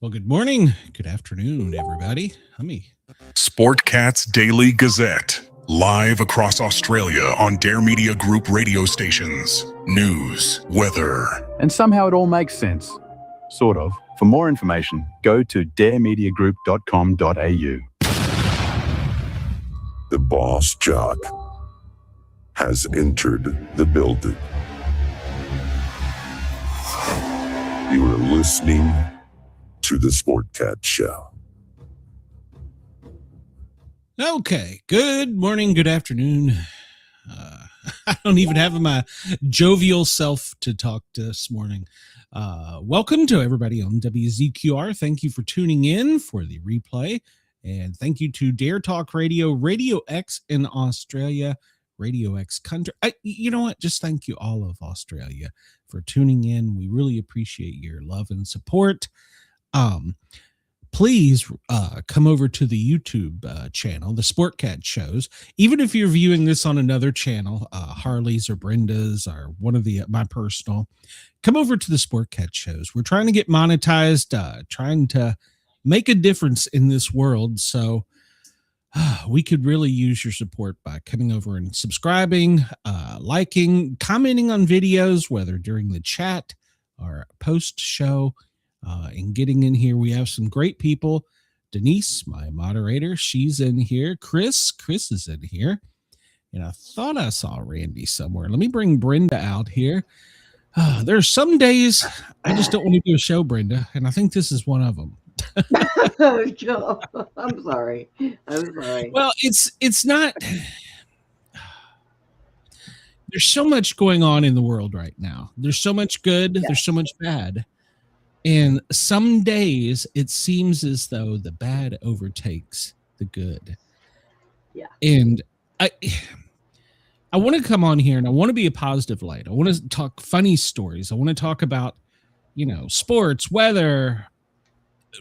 Well, good morning, good afternoon, everybody. Let me. Sportcat's Daily Gazette, live across Australia on Dare Media Group radio stations. News, weather. And somehow it all makes sense. Sort of. For more information, go to daremediagroup.com.au. The boss jock has entered the building. You are listening to the Sportcat Show. Okay, good morning, good afternoon. I don't even have my jovial self to talk this morning. Welcome to everybody on WZQR. Thank you for tuning in for the replay. And thank you to Dare Talk Radio, Radio X in Australia, Radio X country. You know what? Just thank you all of Australia for tuning in. We really appreciate your love and support. Please come over to the YouTube channel, the Sportcat shows. Even if you're viewing this on another channel, Harley's or Brenda's or one of my personal, come over to the Sportcat shows. We're trying to get monetized, trying to make a difference in this world. So we could really use your support by coming over and subscribing, liking, commenting on videos, whether during the chat or post show. And getting in here, we have some great people. Denise, my moderator, she's in here. Chris is in here. And I thought I saw Randy somewhere. Let me bring Brenda out here. There's some days I just don't want to do a show, Brenda, and I think this is one of them. I'm sorry. Well, it's not. There's so much going on in the world right now. There's so much good. Yeah. There's so much bad. And some days it seems as though the bad overtakes the good. Yeah. And I want to come on here and I want to be a positive light. I want to talk funny stories. I want to talk about, sports, weather,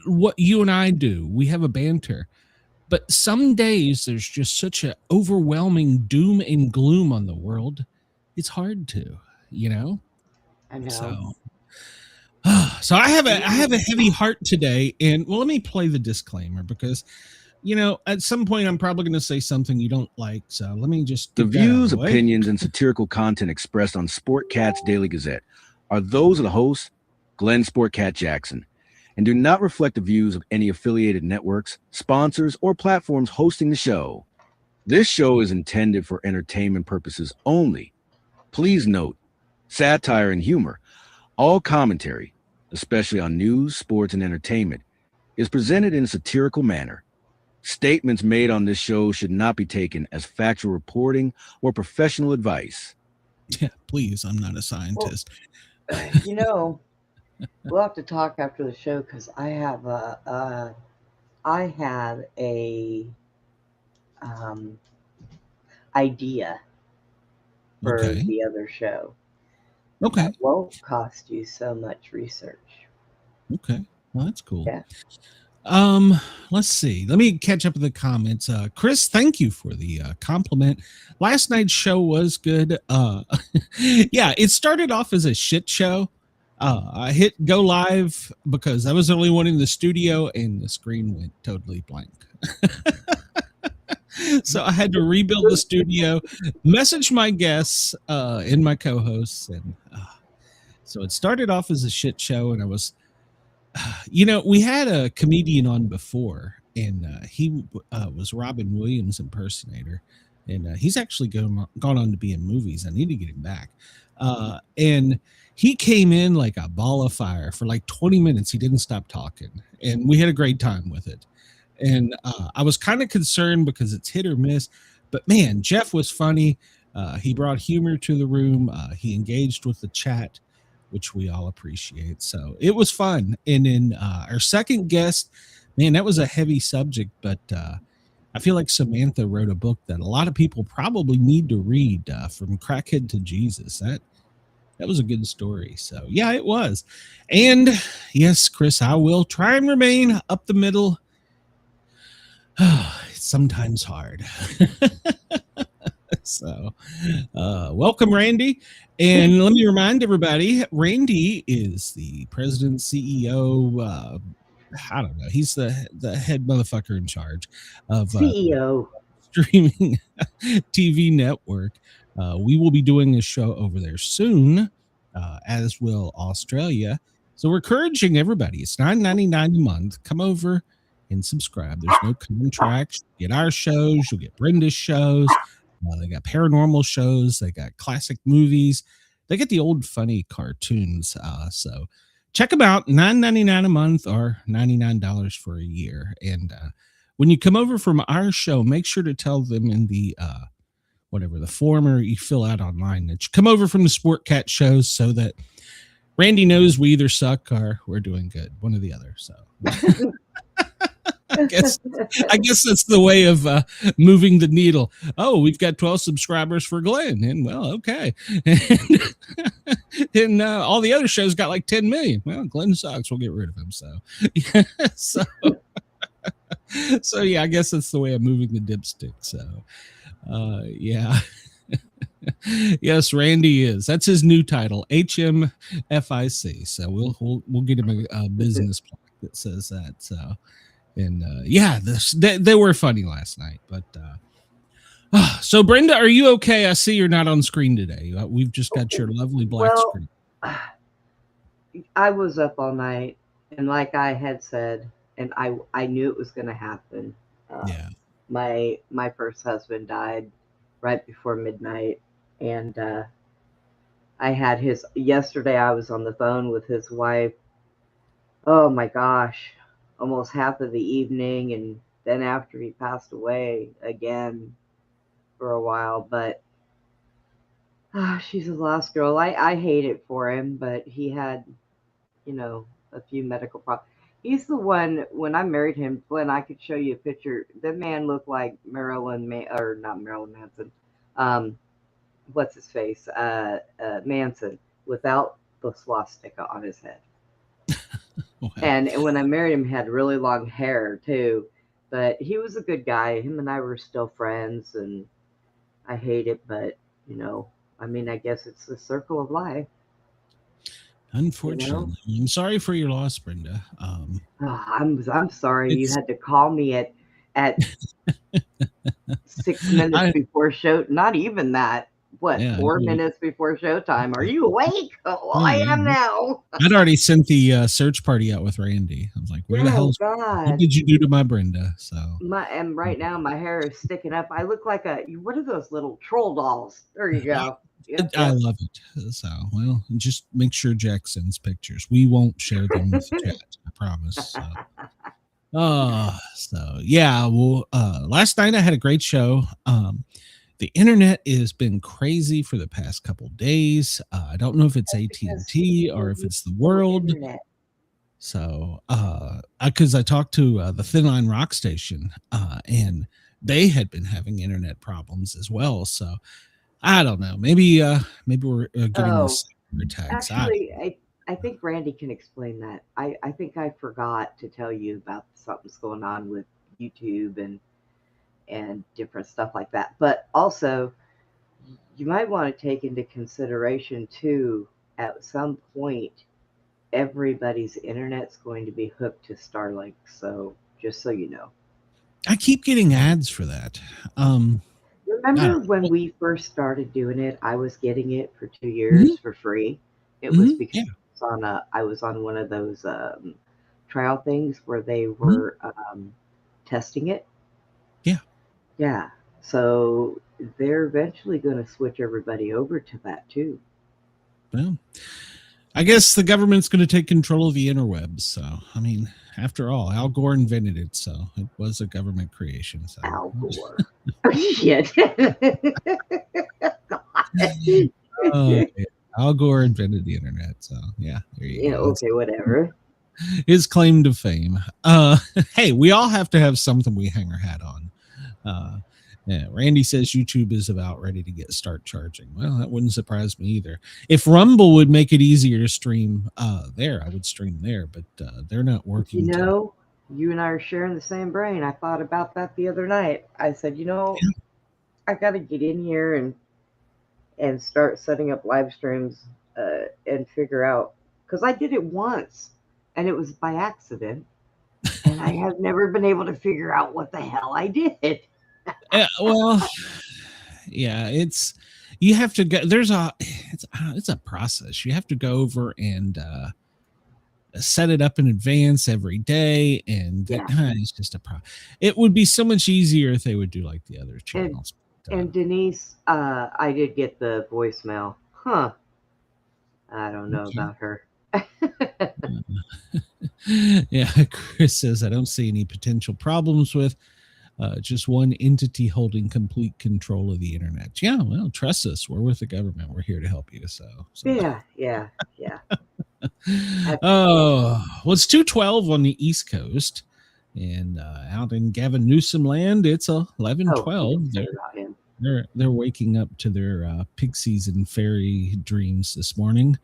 what you and I do. We have a banter. But some days there's just such an overwhelming doom and gloom on the world. It's hard to, I know. So I have a heavy heart today, and let me play the disclaimer because, at some point I'm probably going to say something you don't like. So let me just. The views, opinions, and satirical content expressed on Sportcat's Daily Gazette are those of the host, Glenn Sportcat Jackson, and do not reflect the views of any affiliated networks, sponsors, or platforms hosting the show. This show is intended for entertainment purposes only. Please note, satire and humor, all commentary, especially on news, sports, and entertainment, is presented in a satirical manner. Statements made on this show should not be taken as factual reporting or professional advice. Yeah, please, I'm not a scientist. Well, we'll have to talk after the show because I have a idea for the other show. Okay. That won't cost you so much research. Okay. Well, that's cool. Yeah. Let's see. Let me catch up with the comments. Chris, thank you for the compliment. Last night's show was good. Yeah, it started off as a shit show. I hit go live because I was the only one in the studio and the screen went totally blank. So I had to rebuild the studio, message my guests and my co-hosts. And so it started off as a shit show. And I was, we had a comedian on before and he was Robin Williams impersonator. And he's actually gone on to be in movies. I need to get him back. And he came in like a ball of fire for like 20 minutes. He didn't stop talking. And we had a great time with it. And I was kind of concerned because it's hit or miss. But, man, Jeff was funny. He brought humor to the room. He engaged with the chat, which we all appreciate. So it was fun. And then our second guest, man, that was a heavy subject. But I feel like Samantha wrote a book that a lot of people probably need to read, From Crackhead to Jesus. That was a good story. So, yeah, it was. And, yes, Chris, I will try and remain up the middle. It's sometimes hard. So, welcome, Randy. And let me remind everybody, Randy is the president, CEO, I don't know. He's the head motherfucker in charge of CEO. streaming TV network. We will be doing a show over there soon, as will Australia. So we're encouraging everybody. It's $9.99 a month. Come over and subscribe. There's no contract. Get our shows. You'll get Brenda's shows. They got paranormal shows. They got classic movies. They get the old funny cartoons. So check them out. $9.99 a month or $99 for a year. And when you come over from our show, make sure to tell them in the whatever the form or you fill out online that you come over from the Sportcat shows so that Randy knows we either suck or we're doing good, one or the other. So I guess that's the way of moving the needle. Oh, we've got 12 subscribers for Glenn, and well, okay. And all the other shows got like 10 million. Well, Glenn sucks. We'll get rid of him. So, so yeah, I guess that's the way of moving the dipstick. So, yeah. Yes, Randy is. That's his new title, HMFIC. So we'll get him a business plaque that says that. So, and yeah, they were funny last night. But so Brenda, are you okay? I see you're not on screen today. We've just got your lovely black screen. I was up all night, and like I had said, and I knew it was going to happen. Yeah. My first husband died right before midnight, and I had yesterday I was on the phone with his wife. Oh my gosh, almost half of the evening, and then after he passed away again for a while. But she's a lost girl. I hate it for him, but he had, a few medical problems. He's the one, when I married him, Glenn, I could show you a picture. The man looked like not Marilyn Manson. What's his face? Manson, without the swastika on his head. Wow. And when I married him, he had really long hair too. But he was a good guy. Him and I were still friends, and I hate it, but I guess it's the circle of life. Unfortunately, I'm sorry for your loss, Brenda. I'm sorry you had to call me at 6 minutes before show. Not even that. What, 4 minutes before showtime? Are you awake? Oh, I am now. I'd already sent the search party out with Randy. I was like, "Where the hell? What did you do to my Brenda?" So and right now my hair is sticking up. I look like what are those little troll dolls? There you go. I love it. So, well, just make sure Jack sends pictures. We won't share them with the chat. I promise. So yeah. Well, last night I had a great show. The internet has been crazy for the past couple days. I don't know if it's AT&T or if it's the world. So, because I talked to the Thin Line Rock Station, and they had been having internet problems as well. So, I don't know. Maybe we're getting this attacks. Actually, I think Randy can explain that. I think I forgot to tell you about something's going on with YouTube and different stuff like that. But also, you might want to take into consideration too, at some point, everybody's internet's going to be hooked to Starlink. So just so you know. I keep getting ads for that. Remember when we first started doing it, I was getting it for 2 years for free. It was because I was on one of those trial things where they were testing it. Yeah. So they're eventually going to switch everybody over to that too. Well, I guess the government's going to take control of the interwebs. So, I mean, after all, Al Gore invented it, so it was a government creation. So. Al Gore. Shit. Al Gore invented the internet. So, yeah, there you go. Okay, whatever. His claim to fame. Hey, we all have to have something we hang our hat on. Yeah, Randy says YouTube is about ready to start charging. Well, that wouldn't surprise me either. If Rumble would make it easier to stream there, I would stream there, but they're not working. You and I are sharing the same brain. I thought about that the other night. I said, I got to get in here and start setting up live streams and figure out, because I did it once and it was by accident. And I have never been able to figure out what the hell I did. Well, yeah, you have to go. It's a process. You have to go over and set it up in advance every day, and it's just a problem. It would be so much easier if they would do like the other channels. And Denise, I did get the voicemail. Huh. I don't know about her. Yeah, Chris says, I don't see any potential problems with just one entity holding complete control of the internet. Yeah, well, trust us. We're with the government. We're here to help you. So. Yeah. Oh, well, it's 2:12 on the East Coast, and out in Gavin Newsom land, it's 11:12. They're waking up to their pixies and fairy dreams this morning.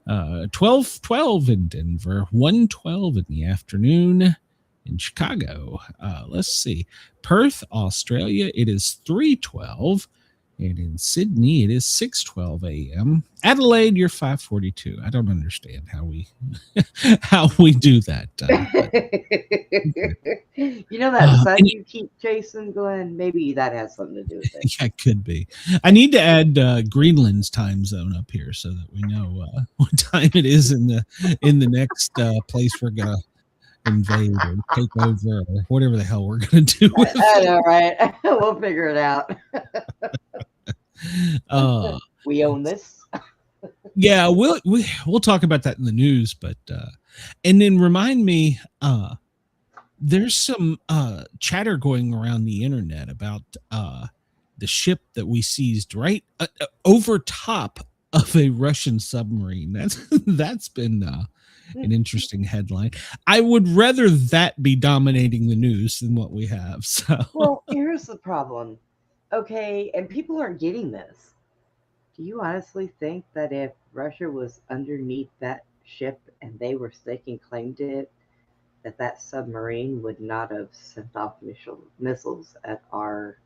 12:12 in Denver, 1:12 in the afternoon in Chicago. Let's see, Perth, Australia, it is 3:12. And in Sydney, it is 6:12 a.m. Adelaide, you're 5:42. I don't understand how we do that. You know that sun you keep chasing, Glenn? Maybe that has something to do with it. Yeah, it could be. I need to add Greenland's time zone up here so that we know what time it is in the next place we're gonna invade or take over or whatever the hell we're gonna do. I know, right? We'll figure it out. We own this. Yeah, we'll talk about that in the news, but and then remind me, there's some chatter going around the internet about the ship that we seized right over top of a Russian submarine. That's been an interesting headline. I would rather that be dominating the news than what we have. So, well, here's the problem. Okay, and people aren't getting this. Do you honestly think that if Russia was underneath that ship and they were staking claim to it, that submarine would not have sent off missiles at our...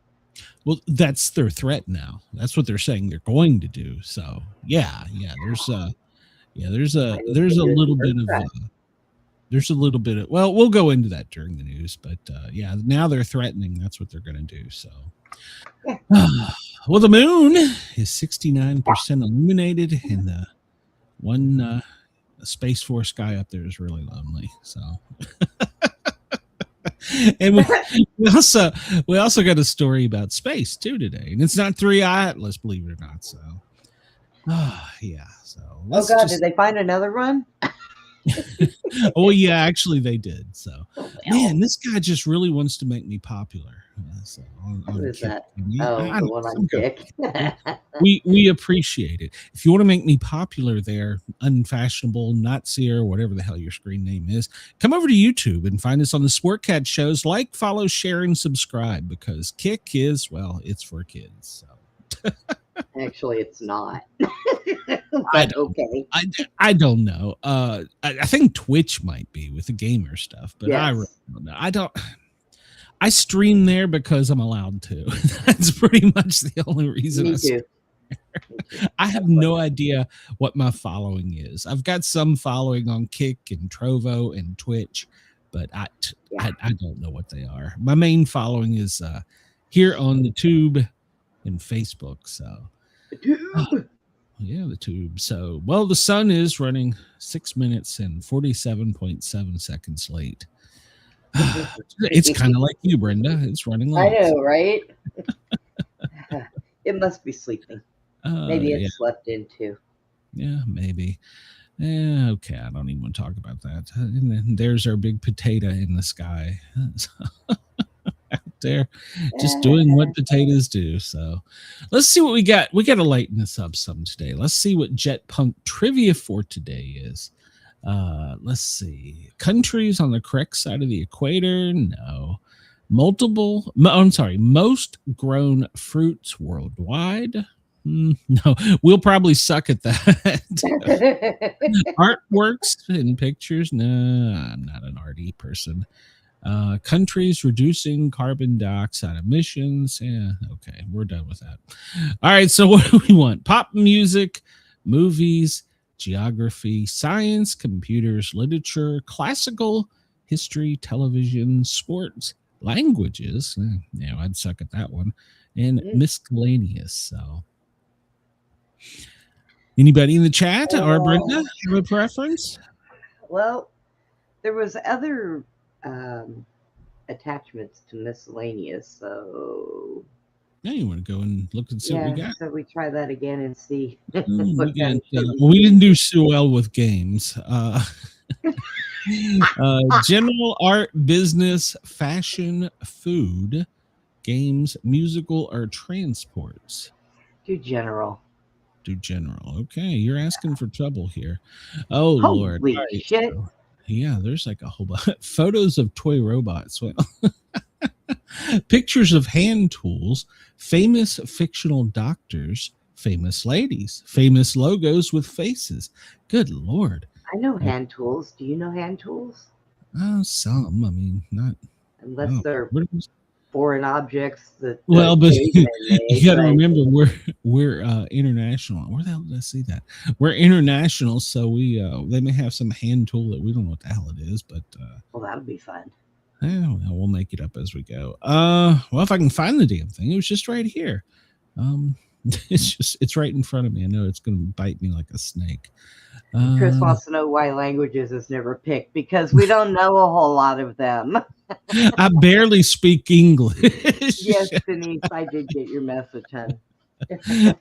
Well, that's their threat now. That's what they're saying they're going to do. So, there's a little bit of well, we'll go into that during the news, but now they're threatening. That's what they're going to do. So, well, the moon is 69% illuminated, and the one Space Force guy up there is really lonely. So, and we also got a story about space too today, and it's not 3i Atlas, believe it or not. So, So, oh God, did they find another one? Oh yeah, actually they did. So, man, this guy just really wants to make me popular. So Who is that? I the one on Kick. we appreciate it. If you want to make me popular there, unfashionable, Nazi, or whatever the hell your screen name is, come over to YouTube and find us on the Sportcat shows. Like, follow, share, and subscribe, because Kick is, well, it's for kids. So. Actually, it's not. Okay. I don't know. I think Twitch might be with the gamer stuff, but yes. I really don't know. I stream there because I'm allowed to. That's pretty much the only reason. Me too. I have no idea what my following is. I've got some following on Kick and Trovo and Twitch, but I don't know what they are. My main following is here on the Tube and Facebook. So the Tube. So, well, the sun is running 6 minutes and 47.7 seconds late. It's kind of like you, Brenda. It's running late. I know, right? It must be sleeping. Maybe it slept in too. Yeah, maybe. Yeah, okay, I don't even want to talk about that. And then there's our big potato in the sky. Out there, just doing what potatoes do. So let's see what we got. We got to lighten this up some today. Let's see what Jet Punk trivia for today is. Let's see. Countries on the correct side of the equator? No. Most grown fruits worldwide? No, we'll probably suck at that. Artworks and pictures? No, I'm not an arty person. Countries reducing carbon dioxide emissions? Yeah, okay, we're done with that. All right, so what do we want? Pop music, movies, geography, science, computers, literature, classical, history, television, sports, languages. I'd suck at that one. And miscellaneous. So, anybody in the chat or Brenda have a preference? Well, there was other attachments to miscellaneous, so Now you want to go and look and see what we got. So we try that again and see. We didn't do so well with games. General, art, business, fashion, food, games, musical, or transports. Do general. Okay, you're asking for trouble here. Oh, Holy Lord. Right, shit. So, yeah, there's like a whole bunch. Photos of toy robots. Well, pictures of hand tools, famous fictional doctors, famous ladies, famous logos with faces. Good Lord. I know hand tools. Do you know hand tools? Some. I mean, not. Unless they're foreign objects that. Well, but you got to remember we're international. Where the hell did I see that? We're international, so we they may have some hand tool that we don't know what the hell it is, but well, that'll be fun. We'll make it up as we go. Well, if I can find the damn thing, it was just right here. It's right in front of me. I know it's going to bite me like a snake. Chris wants to know why languages is never picked, because we don't know a whole lot of them. I barely speak English. Yes, Denise, I did get your message, hon.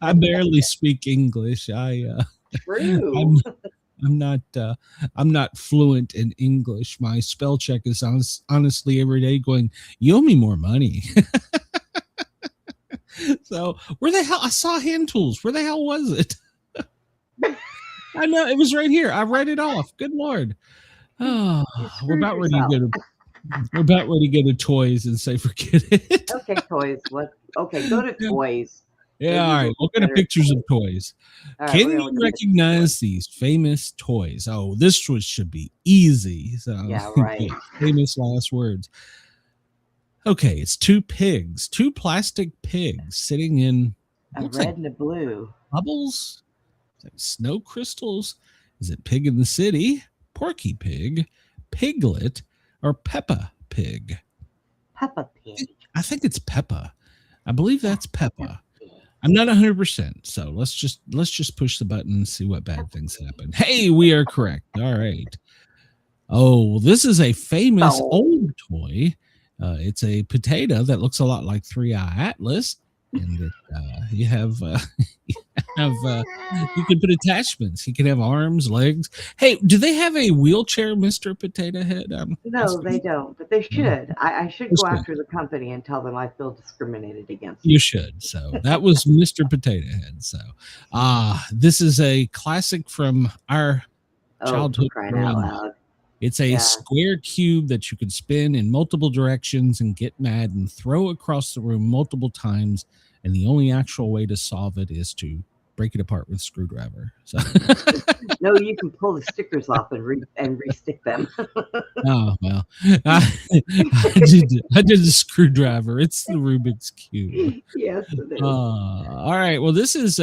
I barely speak English. True. I'm not fluent in English. My spell check is honestly every day going, you owe me more money. So where the hell? I saw hand tools. Where the hell was it? I know it was right here. I read it off. Good Lord. Oh, we're about ready to go to toys and say forget it. Okay, toys. Okay, go to toys. Yeah, all right. We'll go to pictures of toys. Can you recognize these famous toys? Oh, this one should be easy. So, yeah, right. Famous last words. Okay, it's two plastic pigs sitting in a red and a blue. Bubbles? Like snow crystals? Is it Pig in the City, Porky Pig, Piglet, or Peppa Pig? Peppa Pig. I think it's Peppa. I believe that's Peppa. I'm not 100%, so let's just push the button and see what bad things happen. Hey, we are correct. All right. Oh, this is a famous old toy. It's a potato that looks a lot like 3-Eye Atlas, and you can put attachments. You can have arms, legs. Hey, do they have a wheelchair, Mr. Potato Head? No, they don't, but they should. I should go after the company and tell them I feel discriminated against. You should. So that was Mr. Potato Head. So this is a classic from our childhood. Crying out loud. It's a square cube that you can spin in multiple directions and get mad and throw across the room multiple times. And the only actual way to solve it is to break it apart with a screwdriver. So no, you can pull the stickers off and re-stick them. Oh, well, I did a screwdriver. It's the Rubik's Cube. Yes, it is. All right. Well, this is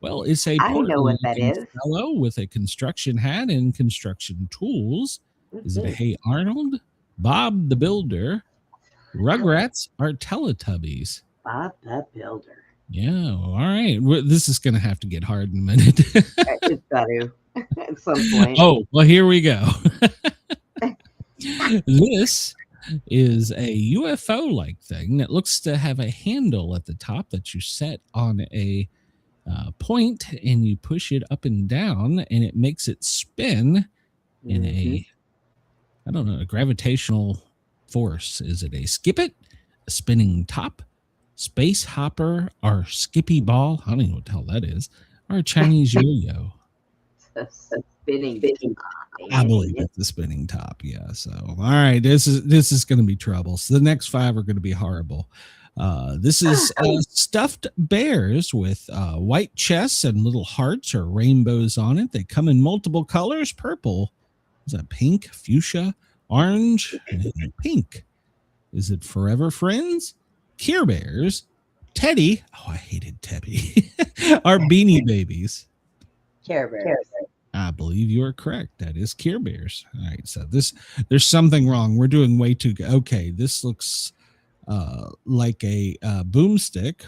it's a I know what that is. Fellow with a construction hat and construction tools. Is it a Hey Arnold, Bob the Builder, Rugrats, or Teletubbies? Bob the Builder. Yeah. All right. This is going to have to get hard in a minute. It's got to at some point. Oh, well, here we go. This is a UFO-like thing that looks to have a handle at the top that you set on a point, and you push it up and down, and it makes it spin in a gravitational force. Is it a skip it, a spinning top, space hopper, or skippy ball? I don't even know what the hell that is. Or a Chinese yo-yo. Spinning top. I believe it's the spinning top. Yeah. So, all right, this is going to be trouble. So the next 5 are going to be horrible. This is stuffed bears with white chests and little hearts or rainbows on it. They come in multiple colors. Purple. Is that pink, fuchsia, orange, and pink? Is it Forever Friends, Care Bears, Teddy? Oh, I hated Teddy. Our Beanie Babies. Care Bears. I believe you are correct. That is Care Bears. All right, so there's something wrong. We're doing way too good. Okay, this looks like a boomstick.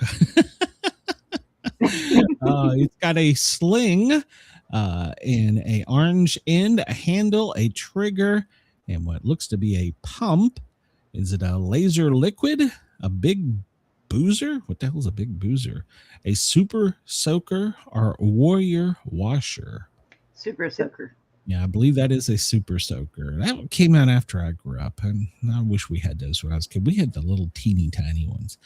It's got a sling and a orange end, a handle, a trigger, and what looks to be a pump. Is it a laser liquid? A big boozer? What the hell is a big boozer? A super soaker or warrior washer? Super soaker. Yeah, I believe that is a super soaker. That came out after I grew up, and I wish we had those when I was a kid. We had the little teeny tiny ones.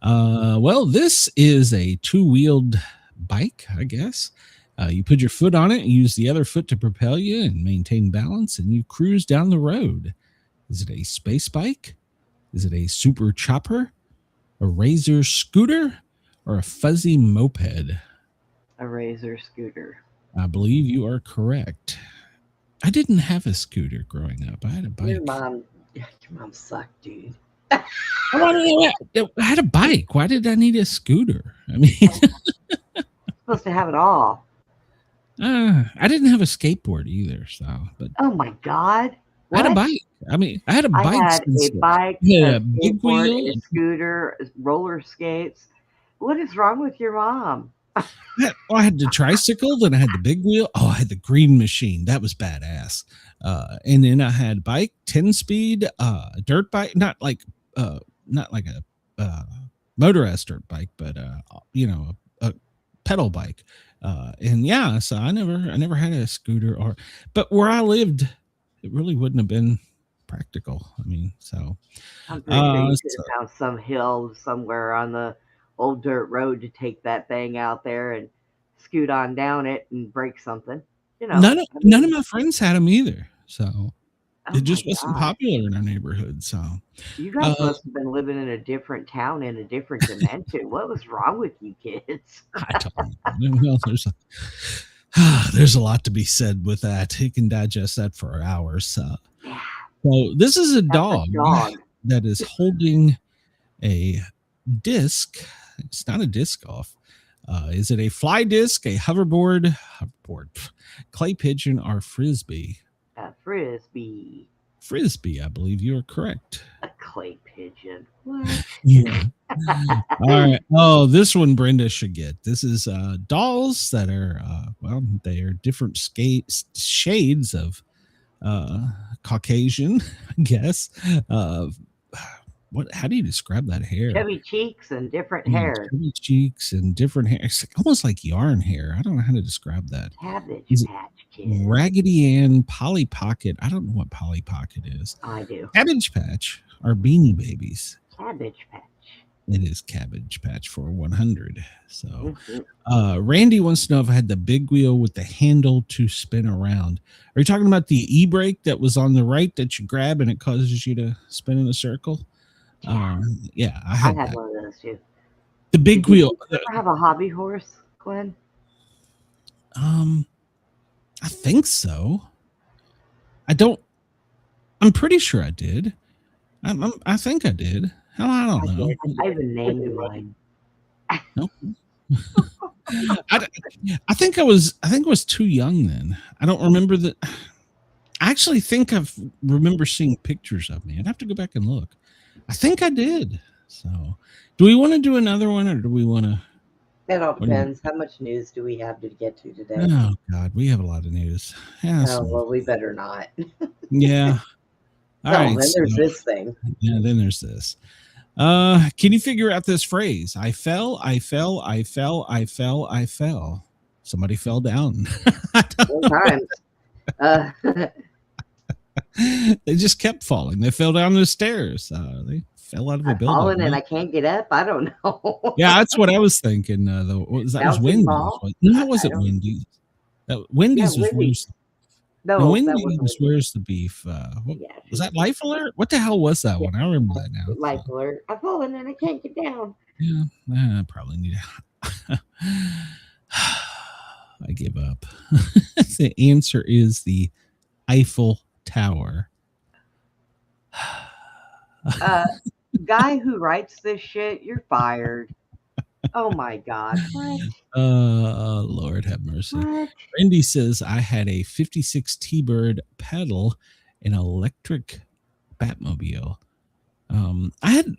Well, this is a two-wheeled bike, I guess. You put your foot on it and use the other foot to propel you and maintain balance, and you cruise down the road. Is it a space bike? Is it a super chopper? A razor scooter? Or a fuzzy moped? A razor scooter. I believe you are correct. I didn't have a scooter growing up. I had a bike. Your mom sucked, dude. I had a bike. Why did I need a scooter? I mean, Supposed to have it all. I didn't have a skateboard either. So, but Oh my God. I had a bike. I mean, I had a bike. I had a bike, Yeah, a big skateboard, wheel. a scooter, roller skates. What is wrong with your mom? I had the tricycle, then I had the big wheel. Oh, I had the green machine. That was badass. And then I had bike, 10-speed, dirt bike, not like a motorized dirt bike, but a pedal bike. And yeah, so I never had a scooter but where I lived, it really wouldn't have been practical. I mean, so I'm pretty sure you could have found some hill somewhere on the old dirt road to take that thing out there and scoot on down it and break something. You know, none of my friends had them either. So it just my wasn't God. popular in our neighborhood. So You guys must have been living in a different town in a different dimension. What was wrong with you kids? I don't know. Well, there's a lot to be said with that. You can digest that for hours. So this is a dog that is holding a disc. It's not a disc golf. Is it a fly disc, a hoverboard, clay pigeon, or frisbee? A frisbee. Frisbee, I believe you are correct. A clay pigeon. What? Yeah. All right. Oh, this one Brenda should get. This is dolls that are they are different shades of Caucasian, I guess. How do you describe that hair? Chubby cheeks and different hair. Chubby cheeks and different hair. It's almost like yarn hair. I don't know how to describe that. Cabbage Patch Kid. Raggedy Ann, Polly Pocket. I don't know what Polly Pocket is. I do. Cabbage Patch are Beanie Babies. Cabbage Patch. It is Cabbage Patch for 100. So Randy wants to know if I had the big wheel with the handle to spin around. Are you talking about the e-brake that was on the right that you grab and it causes you to spin in a circle? Yeah, I had one of those too. The big wheel. Did you ever have a hobby horse, Glenn? I think so. I'm pretty sure I did. I think I did. I don't know. I even named mine. Nope. I think I was too young then. I don't remember that. I actually think I remember seeing pictures of me. I'd have to go back and look. I think I did. So, do we want to do another one, or do we want to? It all depends. How much news do we have to get to today? Oh God, we have a lot of news. Yeah, well, we better not. Yeah. All right. Then there's this thing. Yeah, then there's this. Can you figure out this phrase? I fell. Somebody fell down. Sometimes. They just kept falling. They fell down the stairs. They fell out of a building. Falling and I can't get up. I don't know. Yeah, that's what I was thinking. That was Wendy's. No, it wasn't Wendy's. Wendy's was worse. No, Wendy's was Where's the Beef? Was that Life Alert? What the hell was that one? I remember that now. Life Alert. I'm falling and I can't get down. Yeah, I probably need to. I give up. The answer is the Eiffel Tower. Guy who writes this shit, you're fired. Oh my God. What? Lord have mercy. What? Randy says I had a 56 T-Bird pedal, an electric Batmobile. I had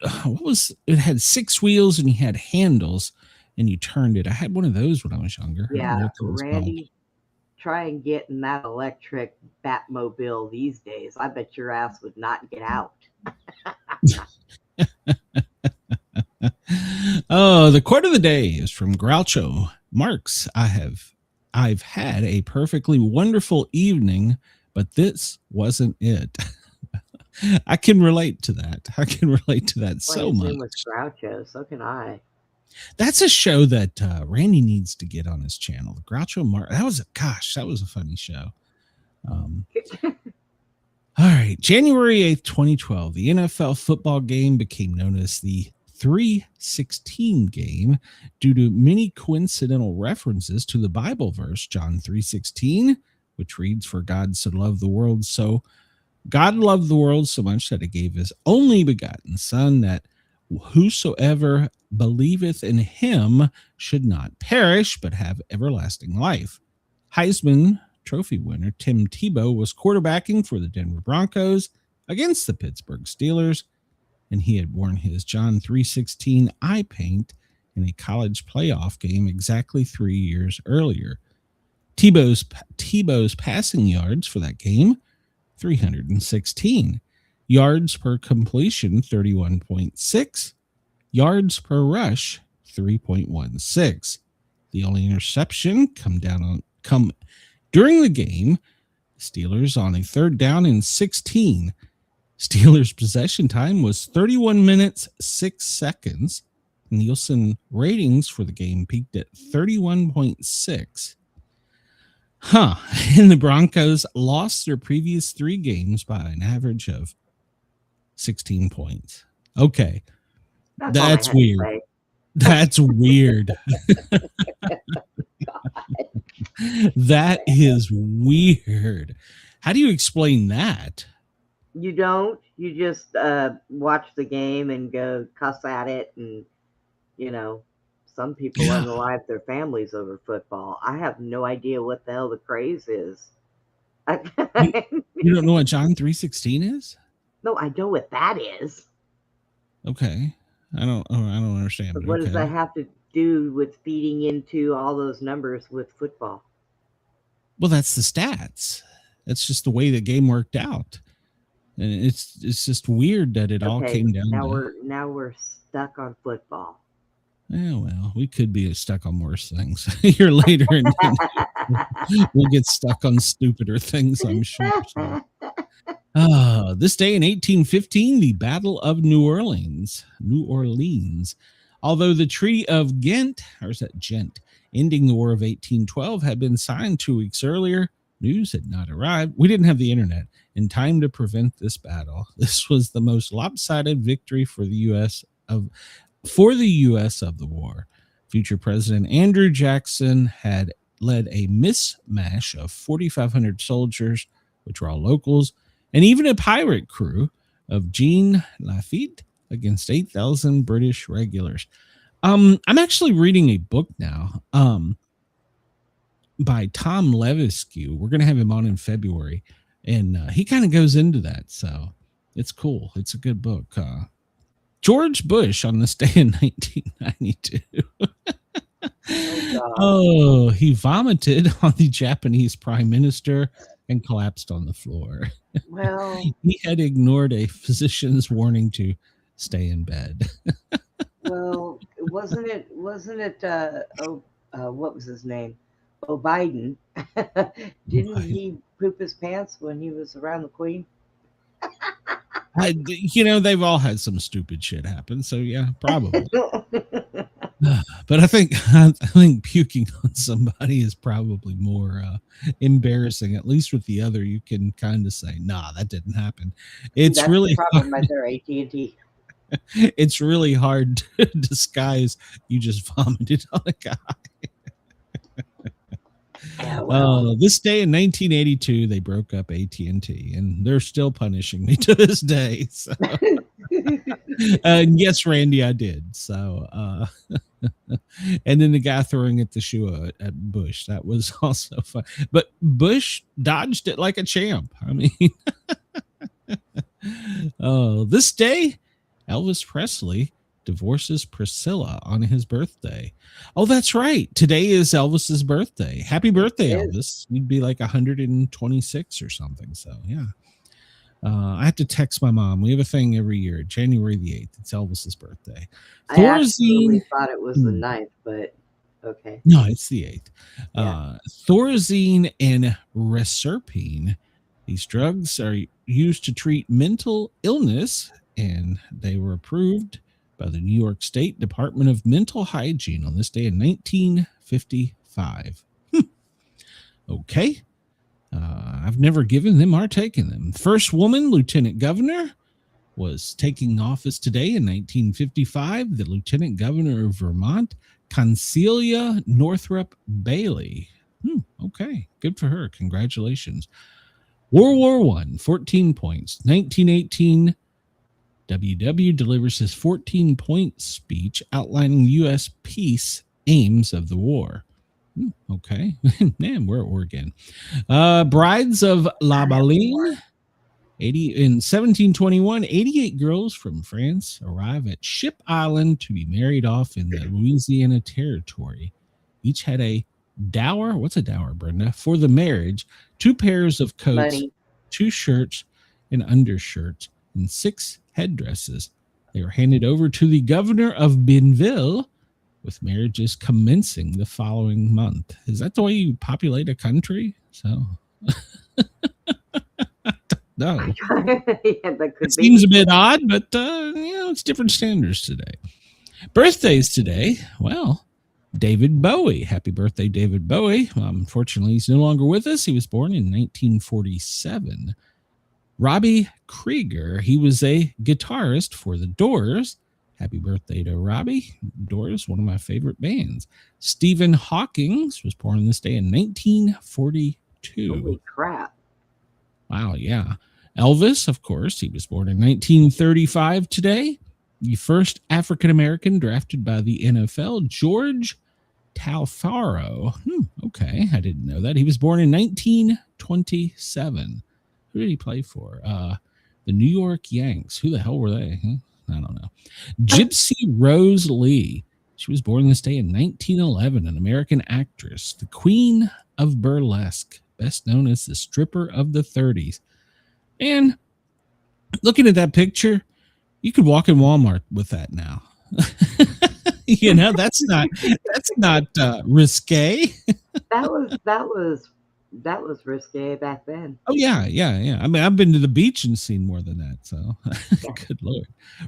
it had 6 wheels and you had handles and you turned it. I had one of those when I was younger. I don't know Yeah, what that was called. Randy, try and get in that electric Batmobile these days. I bet your ass would not get out. Oh, the quote of the day is from Groucho Marx. I've had a perfectly wonderful evening, but this wasn't it. I can relate to that. So His much. name was Groucho, so can I. That's a show that Randy needs to get on his channel. The Groucho Marx. That was a funny show. All right, January 8th, 2012, the NFL football game became known as the 3:16 game due to many coincidental references to the Bible verse, John 3:16, which reads, "For God so loved the world God loved the world so much that he gave his only begotten Son, that whosoever believeth in him should not perish, but have everlasting life." Heisman Trophy winner Tim Tebow was quarterbacking for the Denver Broncos against the Pittsburgh Steelers, and he had worn his John 3:16 eye paint in a college playoff game exactly 3 years earlier. Tebow's passing yards for that game, 316. Yards per completion, 31.6. Yards per rush, 3.16. The only interception come during the game, Steelers on a 3rd down and 16. Steelers possession time was 31 minutes, 6 seconds. Nielsen ratings for the game peaked at 31.6. And the Broncos lost their previous 3 games by an average of 16 points. Okay. That's weird. That's weird. That is weird. How do you explain that? You don't. You just watch the game and go cuss at it, and some people unalive their families over football. I have no idea what the hell the craze is. You don't know what John 3:16 is? No, I know what that is. Okay. I don't understand. But what does that have to do with feeding into all those numbers with football? Well, that's the stats. That's just the way the game worked out. And it's just weird that it all came down. Now we're stuck on football. Yeah, well, we could be stuck on worse things here later. We'll get stuck on stupider things, I'm sure. So. This day in 1815, the Battle of New Orleans. Although the Treaty of Ghent, or is that Gent, ending the War of 1812, had been signed 2 weeks earlier, news had not arrived. We didn't have the internet in time to prevent this battle. This was the most lopsided victory for the U.S. of the war. Future President Andrew Jackson had led a mismatch of 4,500 soldiers, which were all locals, and even a pirate crew of Jean Lafitte against 8,000 British regulars. I'm actually reading a book now by Tom Levisque. We're going to have him on in February, and he kind of goes into that, so it's cool. It's a good book. George Bush on this day in 1992. Oh, he vomited on the Japanese prime minister and collapsed on the floor. Well, he had ignored a physician's warning to stay in bed. Well, wasn't it what was his name? Oh, Biden. Didn't he poop his pants when he was around the Queen? They've all had some stupid shit happen, so yeah, probably. But I think puking on somebody is probably more embarrassing. At least with the other, you can kind of say, "Nah, that didn't happen." That's really the problem right there, AT&T. It's really hard to disguise you just vomited on a guy. Yeah, well. This day in 1982, they broke up AT&T, and they're still punishing me to this day. So. And yes, Randy, I did. So And then the guy throwing at the shoe at Bush. That was also fun. But Bush dodged it like a champ. I mean, this day, Elvis Presley divorces Priscilla on his birthday. Oh, that's right. Today is Elvis's birthday. Happy birthday, Elvis. You'd be like 126 or something. So, yeah. I have to text my mom. We have a thing every year, January the 8th. It's Elvis's birthday. I actually thought it was the 9th, but okay. No, it's the 8th. Yeah. Thorazine and reserpine. These drugs are used to treat mental illness, and they were approved by the New York State Department of Mental Hygiene on this day in 1955. Okay. I've never given them or taken them. First woman lieutenant governor was taking office today in 1955. The lieutenant governor of Vermont, Concelia Northrop Bailey. Okay, good for her. Congratulations. World War I, 14 points. 1918, WW delivers his 14-point speech outlining U.S. peace aims of the war. Okay. Man, we're at war again. Brides of La Baline. In 1721, 88 girls from France arrive at Ship Island to be married off in the Louisiana Territory. Each had a dower. What's a dower, Brenda? For the marriage, 2 pairs of coats, Money. 2 shirts and undershirts, and 6 headdresses. They were handed over to the governor of Bienville, with marriages commencing the following month. Is that the way you populate a country? So, no. It seems a bit odd, but it's different standards today. Birthdays today. Well, David Bowie. Happy birthday, David Bowie. Unfortunately, he's no longer with us. He was born in 1947. Robbie Krieger. He was a guitarist for the Doors. Happy birthday to Robbie. Doors, one of my favorite bands. Stephen Hawking was born this day in 1942. Holy crap. Wow, yeah. Elvis, of course, he was born in 1935 today. The first African-American drafted by the NFL, George Talfaro. Okay, I didn't know that. He was born in 1927. Who did he play for? The New York Yanks. Who the hell were they? I don't know. Gypsy Rose Lee. She was born this day in 1911, an American actress, the queen of burlesque, best known as the stripper of the 30s. And looking at that picture, you could walk in Walmart with that now. That's not risque. That was risque back then. Oh, yeah. I mean, I've been to the beach and seen more than that, so good Lord.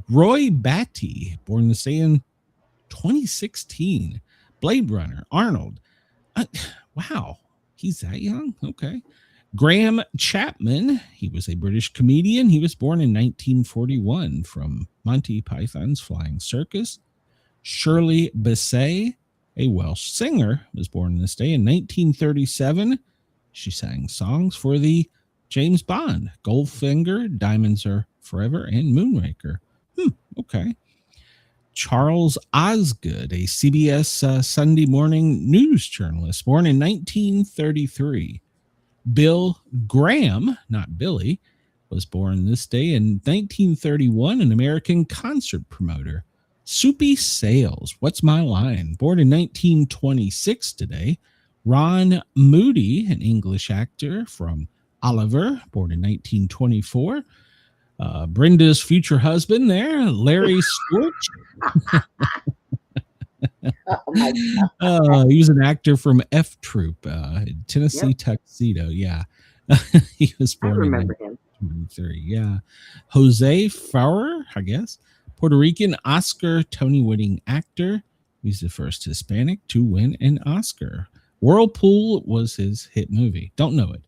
Roy Batty, born this day in 2016. Blade Runner, Arnold. Wow, he's that young? Okay. Graham Chapman, he was a British comedian. He was born in 1941 from Monty Python's Flying Circus. Shirley Bassey, a Welsh singer, was born this day in 1937. She sang songs for the James Bond, Goldfinger, Diamonds Are Forever, and Moonraker. Okay. Charles Osgood, a CBS Sunday morning news journalist, born in 1933. Bill Graham, not Billy, was born this day in 1931, an American concert promoter. Soupy Sales, What's My Line? Born in 1926 today. Ron Moody, an English actor from Oliver, born in 1924. Brenda's future husband there, Larry Stewart. Oh my God. He was an actor from F Troop, Tennessee Tuxedo. Yeah. He was born in 1923. Yeah. Jose Farrer, I guess. Puerto Rican Oscar Tony winning actor. He's the first Hispanic to win an Oscar. Whirlpool was his hit movie. Don't know it.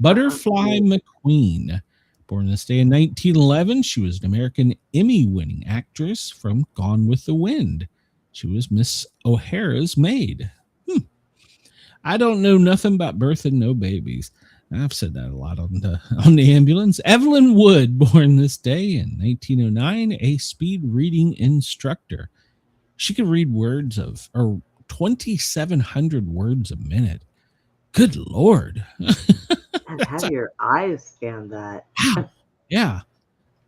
Butterfly McQueen. Born this day in 1911, she was an American Emmy-winning actress from Gone with the Wind. She was Miss O'Hara's maid. I don't know nothing about birthing no babies. I've said that a lot on the ambulance. Evelyn Wood, born this day in 1909, a speed reading instructor. She could read words of, or 2,700 words a minute. Good Lord. And how do your eyes scan that? Wow. Yeah.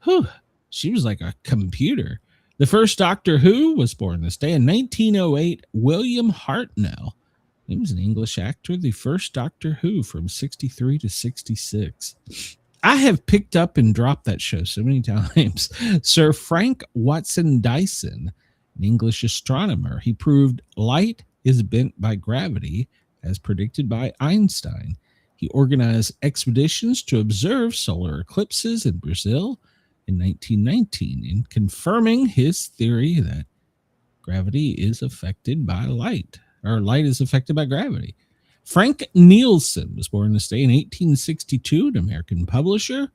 Whew. She was like a computer. The first Doctor Who was born this day in 1908. William Hartnell. He was an English actor, the first Doctor Who from 63 to 66. I have picked up and dropped that show so many times. Sir Frank Watson Dyson, an English astronomer. He proved light is bent by gravity, as predicted by Einstein. He organized expeditions to observe solar eclipses in Brazil in 1919, in confirming his theory that gravity is affected by light, or light is affected by gravity. Frank Nielsen was born this day in 1862, an American publisher.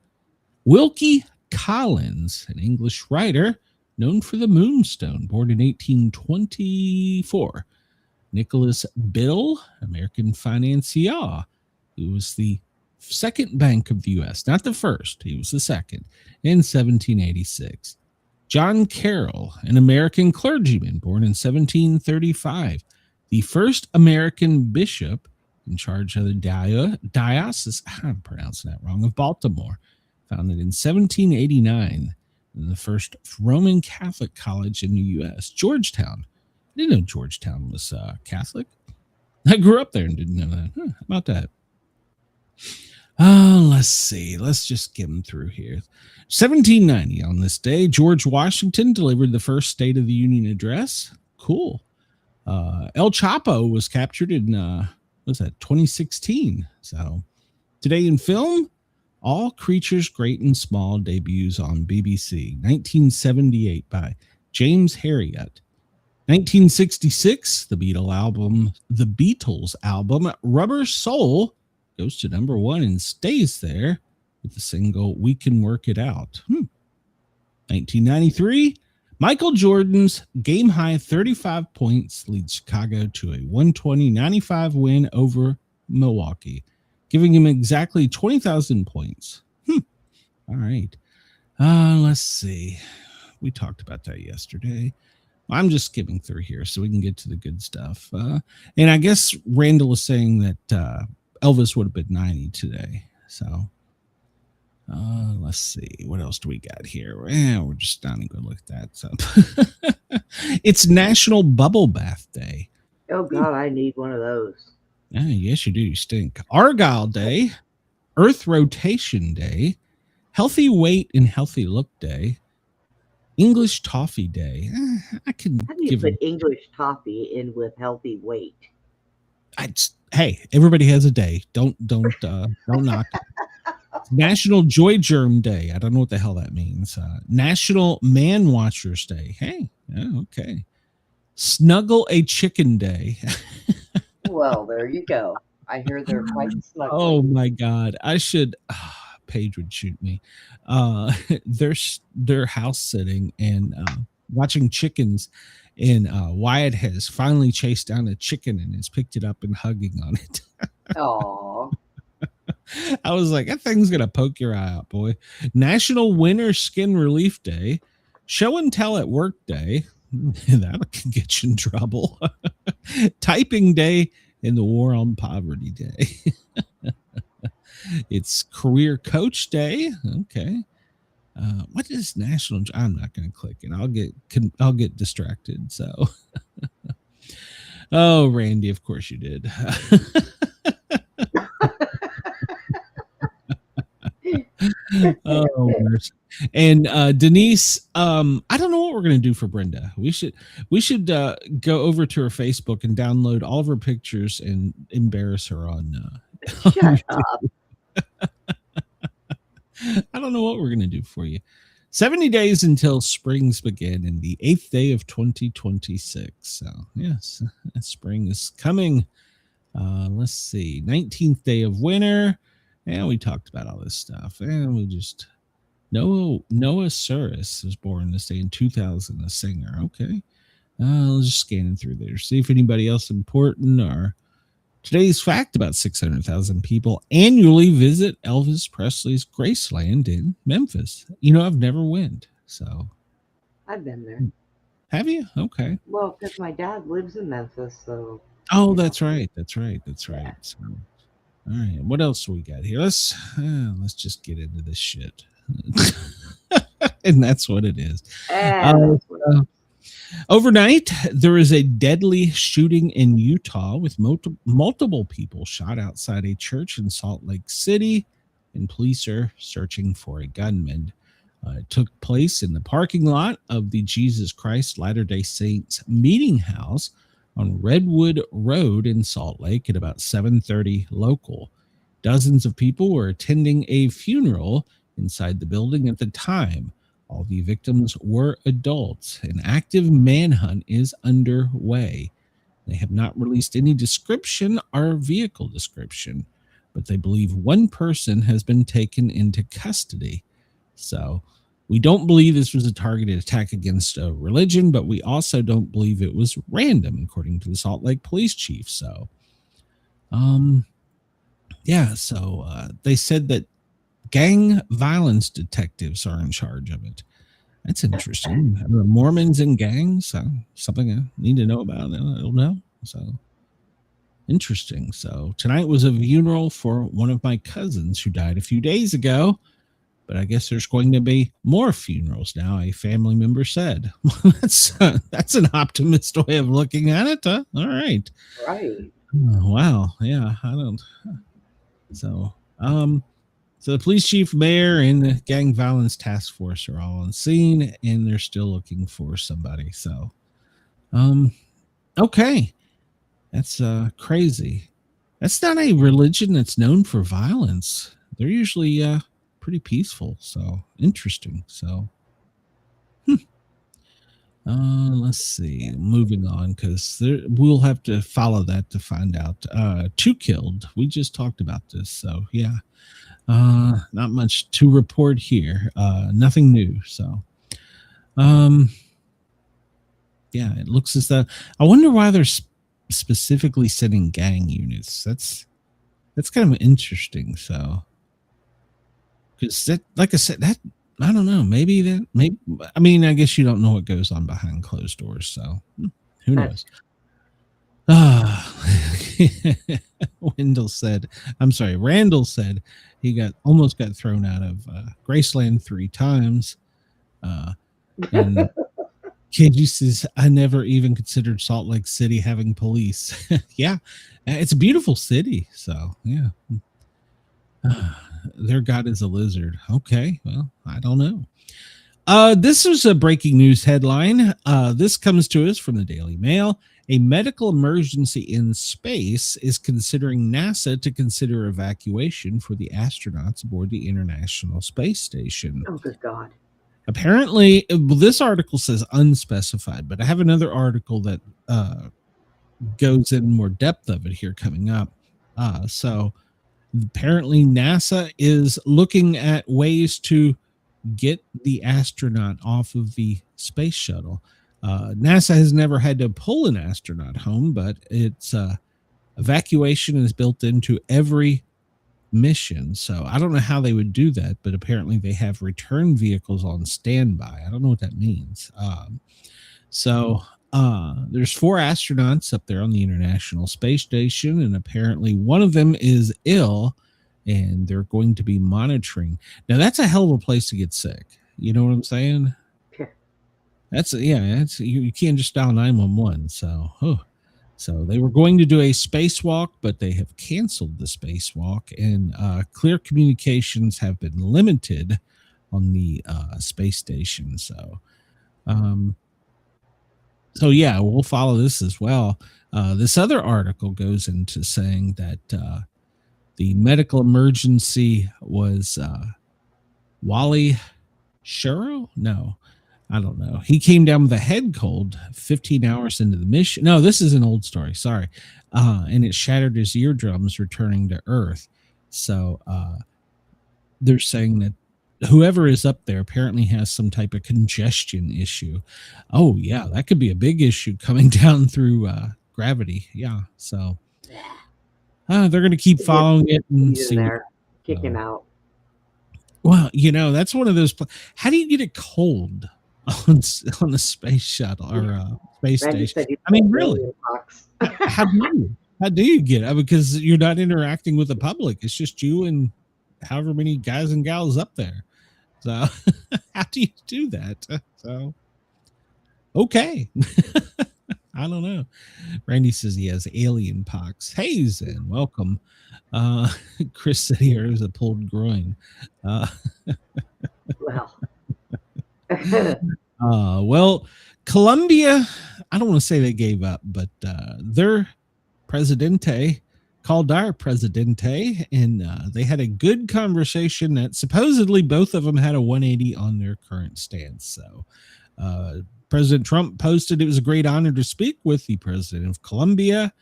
Wilkie Collins, an English writer known for The Moonstone, born in 1824. Nicholas Bill, American financier. He was the second bank of the U.S., not the first. He was the second in 1786. John Carroll, an American clergyman, born in 1735. The first American bishop in charge of the diocese, I'm pronouncing that wrong, of Baltimore, founded in 1789, and the first Roman Catholic college in the U.S., Georgetown. I didn't know Georgetown was Catholic. I grew up there and didn't know that. How about that? Let's see. Let's just get them through here. 1790, on this day, George Washington delivered the first State of the Union address. Cool. El Chapo was captured in, 2016. So today in film, All Creatures Great and Small debuts on BBC. 1978 by James Herriot. 1966, the Beatles album Rubber Soul goes to number 1 and stays there with the single We Can Work It Out. 1993, Michael Jordan's game-high 35 points leads Chicago to a 120-95 win over Milwaukee, giving him exactly 20,000 points. All right. Let's see. We talked about that yesterday. I'm just skipping through here so we can get to the good stuff. And I guess Randall is saying that Elvis would have been 90 today. So let's see. What else do we got here? We're just not even going to look at that. So it's National Bubble Bath Day. Oh, God, I need one of those. Yes, you do. You stink. Argyle Day. Earth Rotation Day. Healthy Weight and Healthy Look Day. English Toffee Day. I can How do you give put English toffee in with healthy weight? Hey, everybody has a day. Don't knock it. National Joy Germ Day. I don't know what the hell that means. National Man Watchers Day. Hey, okay. Snuggle a Chicken Day. Well, there you go. I hear they're quite snugly. Oh my God. I should. Paige would shoot me. They're house sitting and watching chickens, and Wyatt has finally chased down a chicken and has picked it up and hugging on it. Aww. I was like, that thing's gonna poke your eye out, boy. National Winter Skin Relief Day. Show and Tell at Work Day. That can get you in trouble. Typing Day and the War on Poverty Day. It's Career Coach Day. Okay. What is National? I'm not going to click it. I'll get distracted. So, oh, Randy, of course you did. Oh, and Denise, I don't know what we're going to do for Brenda. We should go over to her Facebook and download all of her pictures and embarrass her on. Shut up. I don't know what we're going to do for you. 70 days until springs begin in the 8th day of 2026. So, yes, spring is coming. Let's see. 19th day of winter. And we talked about all this stuff. And we just... Noah Cyrus was born this day in 2000, a singer. Okay. I'll just scanning through there. See if anybody else important or... Today's fact: about 600,000 people annually visit Elvis Presley's Graceland in Memphis. I've never went, so I've been there. Have you? Okay. Well, because my dad lives in Memphis, so Oh, you know. that's right. That's right. That's right. So, all right. What else do we got here? Let's just get into this shit. And that's what it is. And Overnight, there is a deadly shooting in Utah with multiple people shot outside a church in Salt Lake City, and police are searching for a gunman. It took place in the parking lot of the Jesus Christ Latter-day Saints meeting house on Redwood Road in Salt Lake at about 7:30 local. Dozens of people were attending a funeral inside the building at the time. All the victims were adults. An active manhunt is underway. They have not released any description or vehicle description, but they believe one person has been taken into custody. So we don't believe this was a targeted attack against a religion, but we also don't believe it was random, according to the Salt Lake police chief. So, they said that gang violence detectives are in charge of it. That's interesting. Mormons and gangs, something I need to know about. I don't know. So interesting. So tonight was a funeral for one of my cousins who died a few days ago, but I guess there's going to be more funerals now, a family member said. That's an optimist way of looking at it. Huh? All right. right. Oh, wow. Yeah, I don't. So the police chief, mayor, and the gang violence task force are all on scene, and they're still looking for somebody. So, okay, that's crazy. That's not a religion that's known for violence. They're usually pretty peaceful. So interesting. So, let's see. Moving on, because we'll have to follow that to find out. 2 killed. We just talked about this. So yeah. Not much to report here. Nothing new. So, it looks as though I wonder why they're specifically sending gang units. That's kind of interesting. So, because that, like I said, that I don't know. Maybe I mean, I guess you don't know what goes on behind closed doors. So, who knows? Randall said he almost got thrown out of Graceland 3 times. And KG says, I never even considered Salt Lake City having police. Yeah, it's a beautiful city. So, yeah. Their god is a lizard. Okay, well, I don't know. This is a breaking news headline. This comes to us from the Daily Mail. A medical emergency in space is considering NASA to consider evacuation for the astronauts aboard the International Space Station. Oh, good God. Apparently, this article says unspecified, but I have another article that goes in more depth of it here coming up. So apparently NASA is looking at ways to get the astronaut off of the space shuttle. NASA has never had to pull an astronaut home, but its evacuation is built into every mission. So I don't know how they would do that, but apparently they have return vehicles on standby. I don't know what that means. There's 4 astronauts up there on the International Space Station, and apparently one of them is ill, and they're going to be monitoring. Now, that's a hell of a place to get sick. You know what I'm saying? You can't just dial 911. So they were going to do a spacewalk, but they have canceled the spacewalk, and clear communications have been limited on the space station. So we'll follow this as well. This other article goes into saying that the medical emergency was Wally Shuro? No, I don't know. He came down with a head cold 15 hours into the mission. No, this is an old story. Sorry. And it shattered his eardrums returning to Earth. So they're saying that whoever is up there apparently has some type of congestion issue. Oh, yeah, that could be a big issue coming down through gravity. Yeah. So they're going to keep following it and see. Kicking out. Well, that's one of those. How do you get a cold on the space shuttle or space Randy station. said he I mean, had really, alien pox. how do you get it? Because you're not interacting with the public. It's just you and however many guys and gals up there. So how do you do that? So okay. I don't know. Randy says he has alien pox. Hey, Zen, welcome. Chris said he has a pulled groin. Well. Well, Colombia, I don't want to say they gave up, but their presidente called our presidente, and they had a good conversation that supposedly both of them had a 180 on their current stance. So President Trump posted, it was a great honor to speak with the president of Colombia,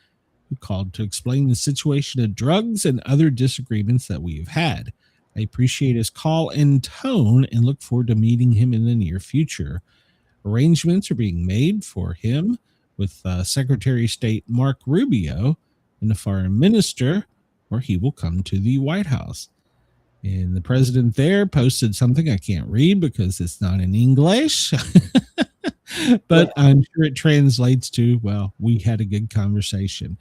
who called to explain the situation of drugs and other disagreements that we have had. I appreciate his call and tone and look forward to meeting him in the near future. Arrangements are being made for him with Secretary of State Mark Rubio and the foreign minister, where he will come to the White House. And the president there posted something I can't read because it's not in English, but I'm sure it translates to, well, we had a good conversation.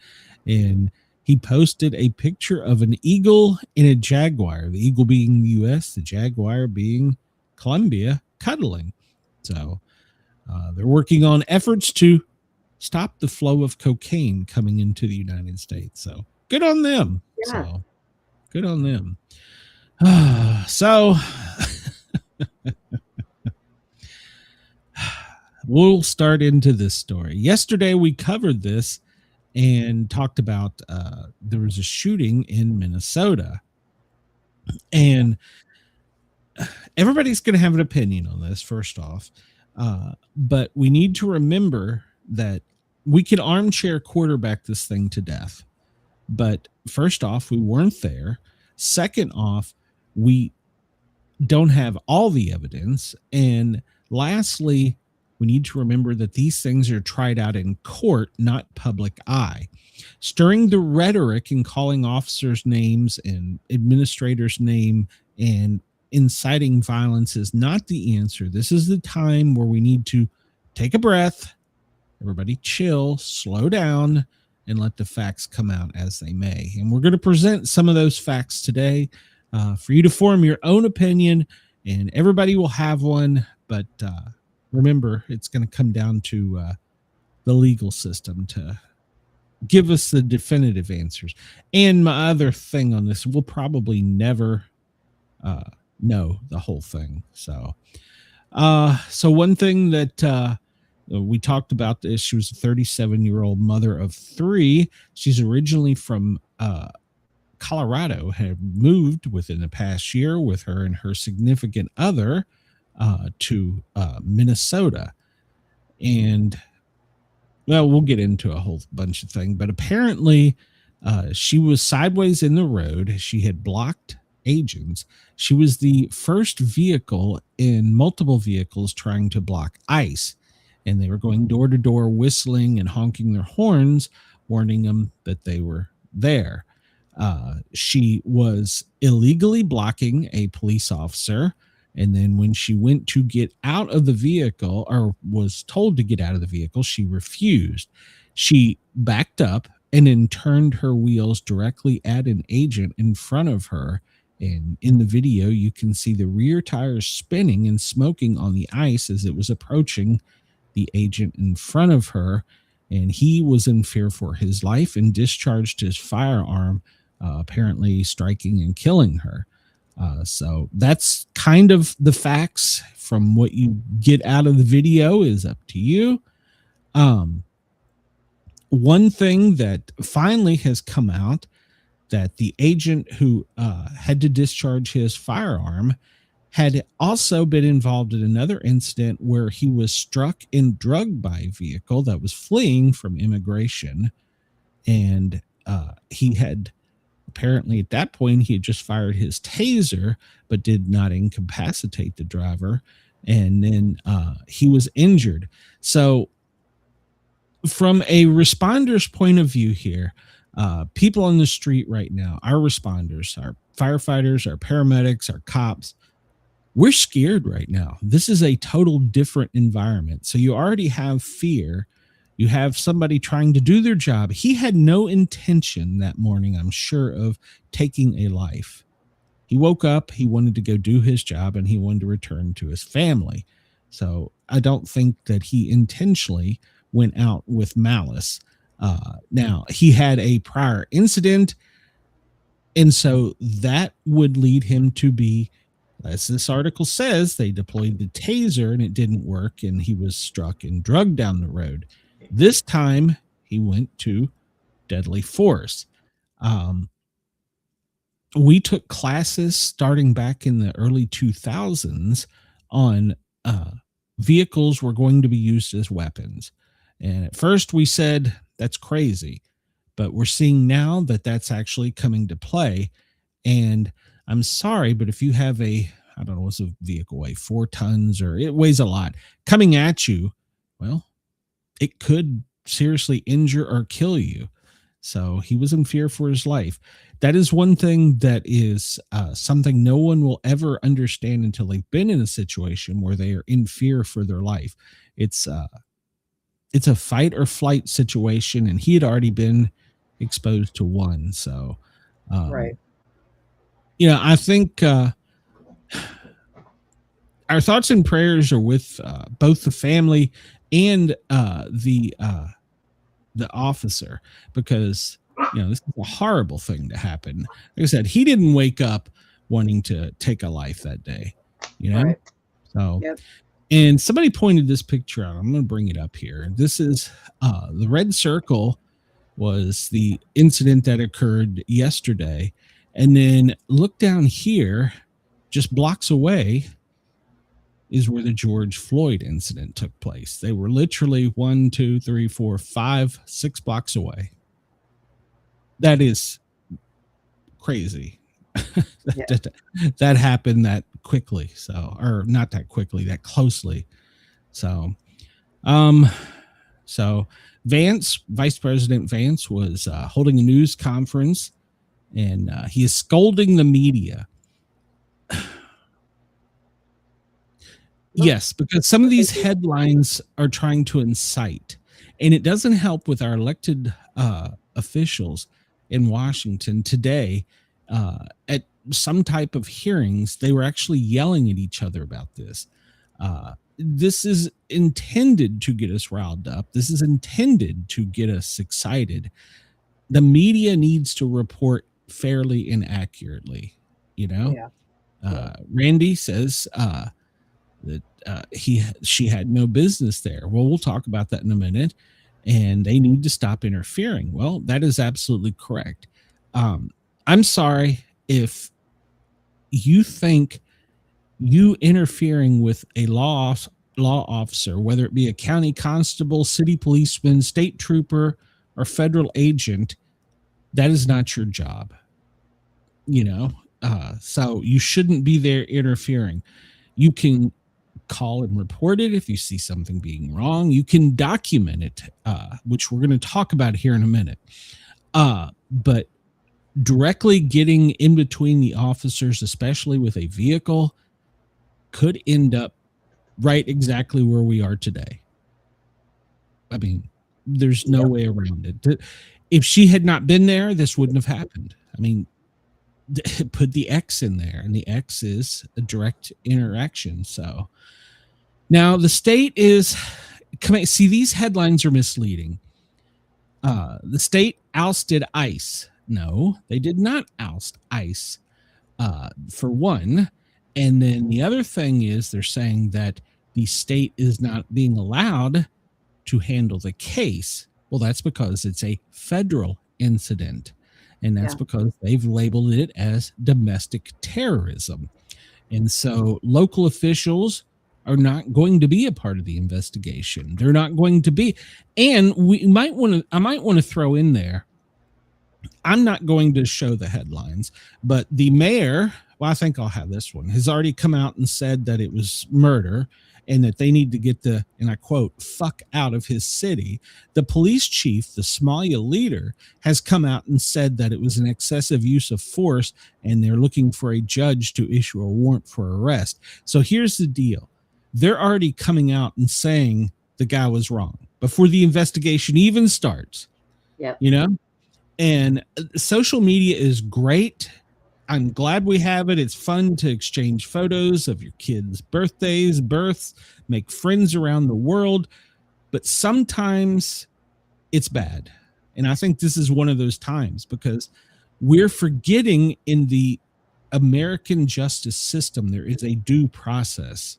And he posted a picture of an eagle and a jaguar, the eagle being the U.S., the jaguar being Colombia, cuddling. So they're working on efforts to stop the flow of cocaine coming into the United States. So good on them. Yeah. So good on them. So we'll start into this story. Yesterday we covered this and talked about there was a shooting in Minnesota, and everybody's going to have an opinion on this first off, but we need to remember that we could armchair quarterback this thing to death. But first off, we weren't there. Second off, we don't have all the evidence. And lastly, we need to remember that these things are tried out in court, not public eye. Stirring the rhetoric and calling officers' names and administrators' name and inciting violence is not the answer. This is the time where we need to take a breath, everybody chill, slow down, and let the facts come out as they may. And we're going to present some of those facts today for you to form your own opinion, and everybody will have one, but remember, it's going to come down to the legal system to give us the definitive answers. And my other thing on this, we'll probably never know the whole thing. So one thing that we talked about this, she was a 37-year-old mother of three. She's originally from Colorado, had moved within the past year with her and her significant other to Minnesota. And well, we'll get into a whole bunch of things, but apparently she was sideways in the road. She had blocked agents. She was the first vehicle in multiple vehicles trying to block ICE, and they were going door to door, whistling and honking their horns, warning them that they were there. She was illegally blocking a police officer. And then when she went to get out of the vehicle, or was told to get out of the vehicle, she refused. She backed up and then turned her wheels directly at an agent in front of her. And in the video, you can see the rear tires spinning and smoking on the ice as it was approaching the agent in front of her. And he was in fear for his life and discharged his firearm, apparently striking and killing her. So that's kind of the facts. From what you get out of the video is up to you. One thing that finally has come out, that the agent who had to discharge his firearm had also been involved in another incident where he was struck and drugged by a vehicle that was fleeing from immigration. And he had apparently at that point, he had just fired his taser, but did not incapacitate the driver. And then he was injured. So from a responder's point of view here, people on the street right now, our responders, our firefighters, our paramedics, our cops, we're scared right now. This is a total different environment. So you already have fear. You have somebody trying to do their job. He had no intention that morning, I'm sure, of taking a life. He woke up, he wanted to go do his job, and he wanted to return to his family. So I don't think that he intentionally went out with malice. Now, he had a prior incident, and so that would lead him to be, as this article says, they deployed the taser and it didn't work, and he was struck and drugged down the road. This time, he went to deadly force. We took classes starting back in the early 2000s on vehicles were going to be used as weapons. And at first we said, that's crazy. But we're seeing now that that's actually coming to play. And I'm sorry, but if you have I don't know, what's a vehicle weigh, 4 tons, or it weighs a lot, coming at you, well, it could seriously injure or kill you. So he was in fear for his life. That is one thing that is something no one will ever understand until they've been in a situation where they are in fear for their life. It's a fight or flight situation, and he had already been exposed to one. So, Right. I think our thoughts and prayers are with both the family and the officer, because this is a horrible thing to happen. Like I said, he didn't wake up wanting to take a life that day, Right. So, Yep. And somebody pointed this picture out. I'm going to bring it up here. This is the red circle was the incident that occurred yesterday. And then look down here, just blocks away is where the George Floyd incident took place. They were literally 1, 2, 3, 4, 5, 6 blocks away. That is crazy. That happened that quickly. So, or not that quickly, that closely. So, Vance, Vice President Vance, was holding a news conference, and he is scolding the media. Yes, because some of these headlines are trying to incite, and it doesn't help with our elected officials in Washington today. At some type of hearings, they were actually yelling at each other about this. This is intended to get us riled up. This is intended to get us excited. The media needs to report fairly and accurately. Yeah. Randy says that she had no business there. Well, we'll talk about that in a minute. And they need to stop interfering. Well, that is absolutely correct. I'm sorry if you think you interfering with a law officer, whether it be a county constable, city policeman, state trooper, or federal agent, that is not your job. So you shouldn't be there interfering. You can call and report it if you see something being wrong. You can document it, which we're going to talk about here in a minute. But directly getting in between the officers, especially with a vehicle, could end up right exactly where we are today. I mean, there's no way around it. If she had not been there, this wouldn't have happened. I mean, put the X in there, and the X is a direct interaction. So now the state is see, these headlines are misleading. The state ousted ICE. No, they did not oust ICE, for one. And then the other thing is they're saying that the state is not being allowed to handle the case. Well, that's because it's a federal incident. And that's because they've labeled it as domestic terrorism. And so local officials are not going to be a part of the investigation. They're not going to be. And I might want to throw in there, I'm not going to show the headlines, but the mayor, well, I think I'll have this one, has already come out and said that it was murder and that they need to get the, and I quote, fuck out of his city. The police chief, the Somalia leader, has come out and said that it was an excessive use of force and they're looking for a judge to issue a warrant for arrest. So here's the deal. They're already coming out and saying the guy was wrong before the investigation even starts. Yep. You know? And social media is great. I'm glad we have it. It's fun to exchange photos of your kids' birthdays, births, make friends around the world. But sometimes it's bad. And I think this is one of those times because we're forgetting in the American justice system, there is a due process.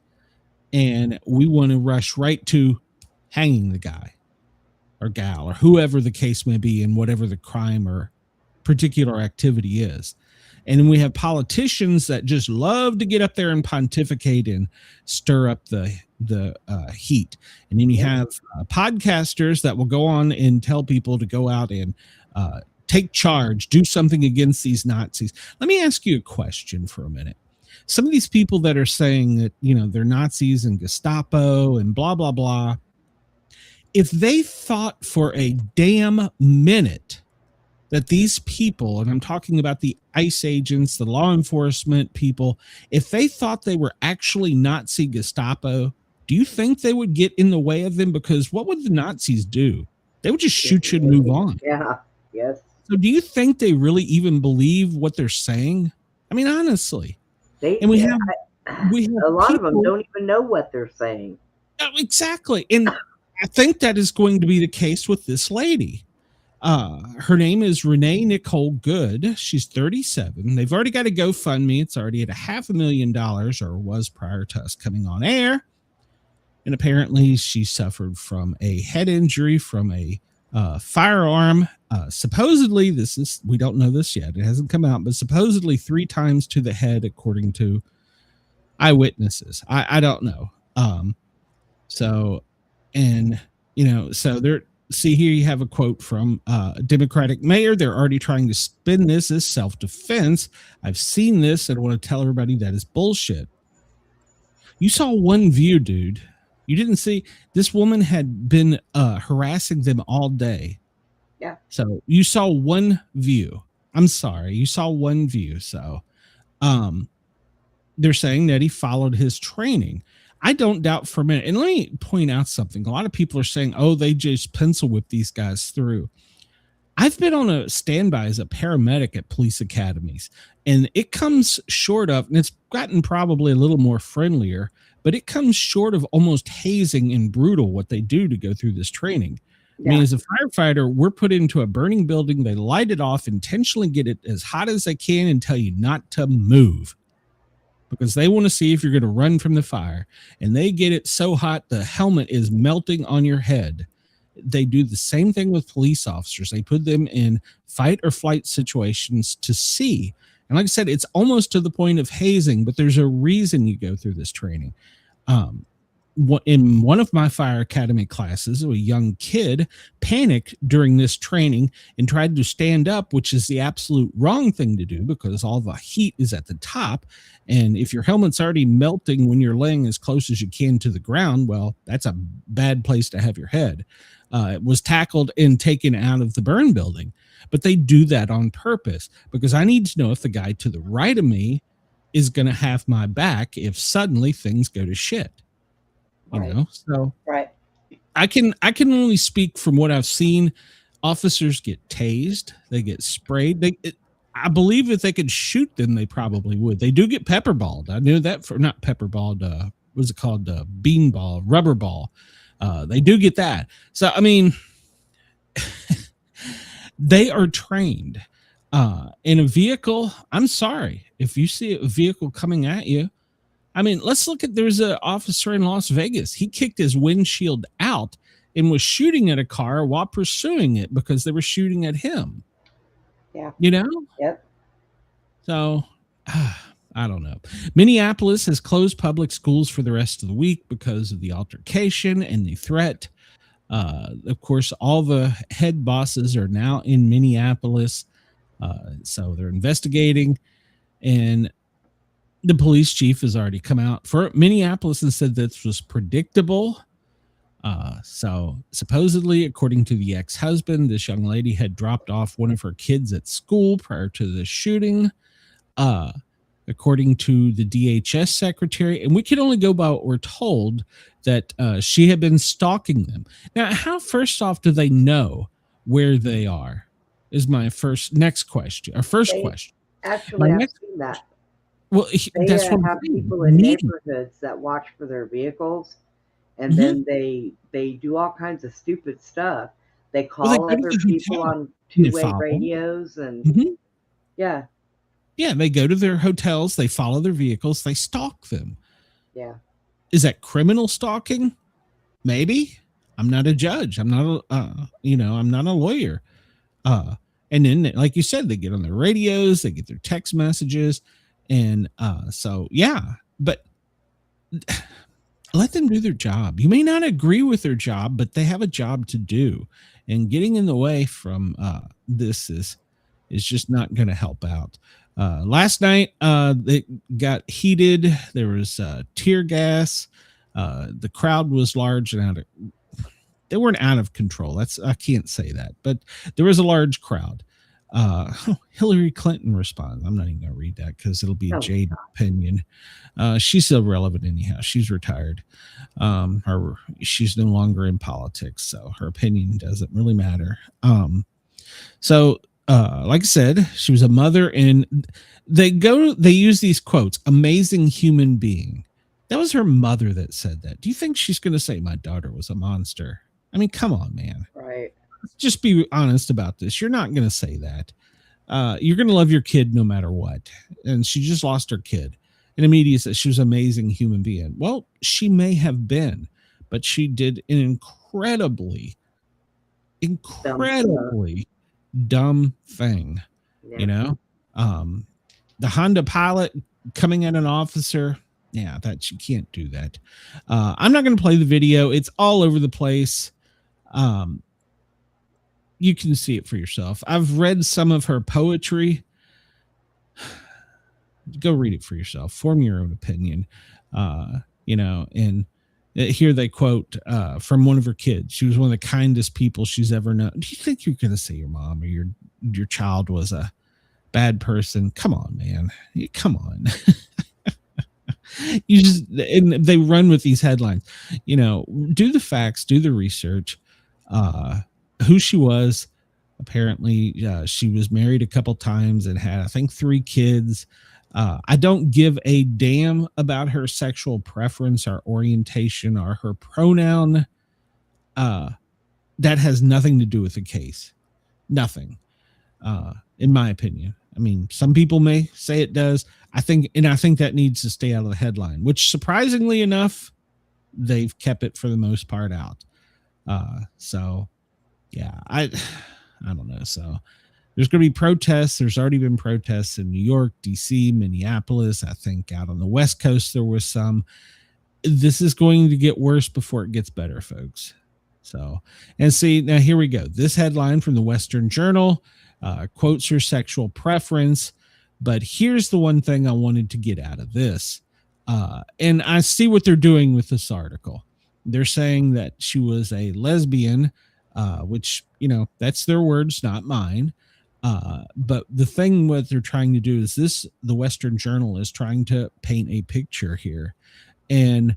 And we want to rush right to hanging the guy or gal or whoever the case may be and whatever the crime or particular activity is. And then we have politicians that just love to get up there and pontificate and stir up the heat. And then you have podcasters that will go on and tell people to go out and take charge, do something against these Nazis. Let me ask you a question for a minute. Some of these people that are saying that, you know, they're Nazis and Gestapo and blah, blah, blah. If they thought for a damn minute that these people, and I'm talking about the ICE agents, the law enforcement people, if they thought they were actually Nazi Gestapo, do you think they would get in the way of them? Because what would the Nazis do? They would just shoot you and move on. Yeah. Yes. So do you think they really even believe what they're saying? I mean, honestly. And we have a lot of them don't even know what they're saying. Exactly. And I think that is going to be the case with this lady. Her name is Renee Nicole Good. She's 37. They've already got a GoFundMe. It's already at $500,000 or was prior to us coming on air. And apparently she suffered from a head injury from a firearm. Supposedly, we don't know this yet. It hasn't come out, but supposedly 3 times to the head, according to eyewitnesses. I don't know. So they're, see here you have a quote from a Democratic mayor. They're already trying to spin this as self-defense. I've seen this and I want to tell everybody that is bullshit. You saw one view, dude. You didn't see this woman had been harassing them all day. Yeah. So you saw one view. I'm sorry. You saw one view. So they're saying that he followed his training. I don't doubt for a minute. And let me point out something. A lot of people are saying, oh, they just pencil whip these guys through. I've been on a standby as a paramedic at police academies, and it comes short of, and it's gotten probably a little more friendlier, but it comes short of almost hazing and brutal what they do to go through this training. Yeah. I mean, as a firefighter, we're put into a burning building. They light it off, intentionally get it as hot as they can and tell you not to move because they want to see if you're going to run from the fire. And they get it so hot, the helmet is melting on your head. They do the same thing with police officers. They put them in fight or flight situations to see. And like I said, it's almost to the point of hazing, but there's a reason you go through this training. In one of my fire academy classes, a young kid panicked during this training and tried to stand up, which is the absolute wrong thing to do because all the heat is at the top. And if your helmet's already melting when you're laying as close as you can to the ground, well, that's a bad place to have your head. It was tackled and taken out of the burn building. But they do that on purpose because I need to know if the guy to the right of me is going to have my back if suddenly things go to shit. You know, so right. I can only speak from what I've seen. Officers get tased, they get sprayed. I believe if they could shoot them, they probably would. They do get pepperballed. I knew that for not pepperballed. What's it called? Beanball, rubber ball. They do get that. So I mean, they are trained in a vehicle. I'm sorry if you see a vehicle coming at you. I mean, let's look at, there's an officer in Las Vegas. He kicked his windshield out and was shooting at a car while pursuing it because they were shooting at him. Yeah. You know? Yep. So, I don't know. Minneapolis has closed public schools for the rest of the week because of the altercation and the threat. Of course, all the head bosses are now in Minneapolis. So they're investigating. And The police chief has already come out for Minneapolis and said this was predictable. So supposedly, according to the ex-husband, this young lady had dropped off one of her kids at school prior to the shooting. According to the DHS secretary, and we can only go by what we're told, that she had been stalking them. Now, how, first off, do they know where they are? Is my next question. Actually, I've seen that. Well, They that's what have people in neighborhoods that watch for their vehicles, and then they do all kinds of stupid stuff. They call other people on two-way radios, and yeah. Yeah, they go to their hotels, they follow their vehicles, they stalk them. Yeah. Is that criminal stalking? Maybe. I'm not a judge. I'm not I'm not a lawyer. And then, like you said, they get on their radios, they get their text messages, and so yeah, but let them do their job. You may not agree with their job, but they have a job to do, and getting in the way from this is just not going to help out. Last night, it got heated. There was tear gas. The crowd was large and they weren't out of control. I can't say that, but there was a large crowd. Hillary Clinton responds. I'm not even going to read that because it'll be a jaded opinion. She's irrelevant anyhow. She's retired. She's no longer in politics, so her opinion doesn't really matter. Like I said, she was a mother, and they use these quotes, amazing human being. That was her mother that said that. Do you think she's going to say my daughter was a monster? I mean, come on, man. Right. Let's just be honest about this. You're not going to say that. You're going to love your kid no matter what. And she just lost her kid. And the media says she was an amazing human being. Well, she may have been, but she did an incredibly dumb thing. Yeah. The Honda Pilot coming at an officer, that you can't do that. I'm not going to play the video. It's all over the place. You can see it for yourself. I've read some of her poetry. Go read it for yourself. Form your own opinion. And here they quote from one of her kids. She was one of the kindest people she's ever known. Do you think you're going to say your mom or your child was a bad person? Come on, man. Come on. And they run with these headlines. Do the facts, do the research. Who she was. Apparently, she was married a couple times and had, I think, 3 kids. I don't give a damn about her sexual preference or orientation or her pronoun. That has nothing to do with the case. Nothing, in my opinion. I mean, some people may say it does. I think that needs to stay out of the headline, which surprisingly enough, they've kept it for the most part out. I don't know. So there's going to be protests. There's already been protests in New York, DC, Minneapolis. I think out on the West Coast, there was some. This is going to get worse before it gets better, folks. So, and see, now here we go. This headline from the Western Journal quotes her sexual preference. But here's the one thing I wanted to get out of this. And I see what they're doing with this article. They're saying that she was a lesbian, which, that's their words, not mine. But the thing what they're trying to do is the Western Journal is trying to paint a picture here. And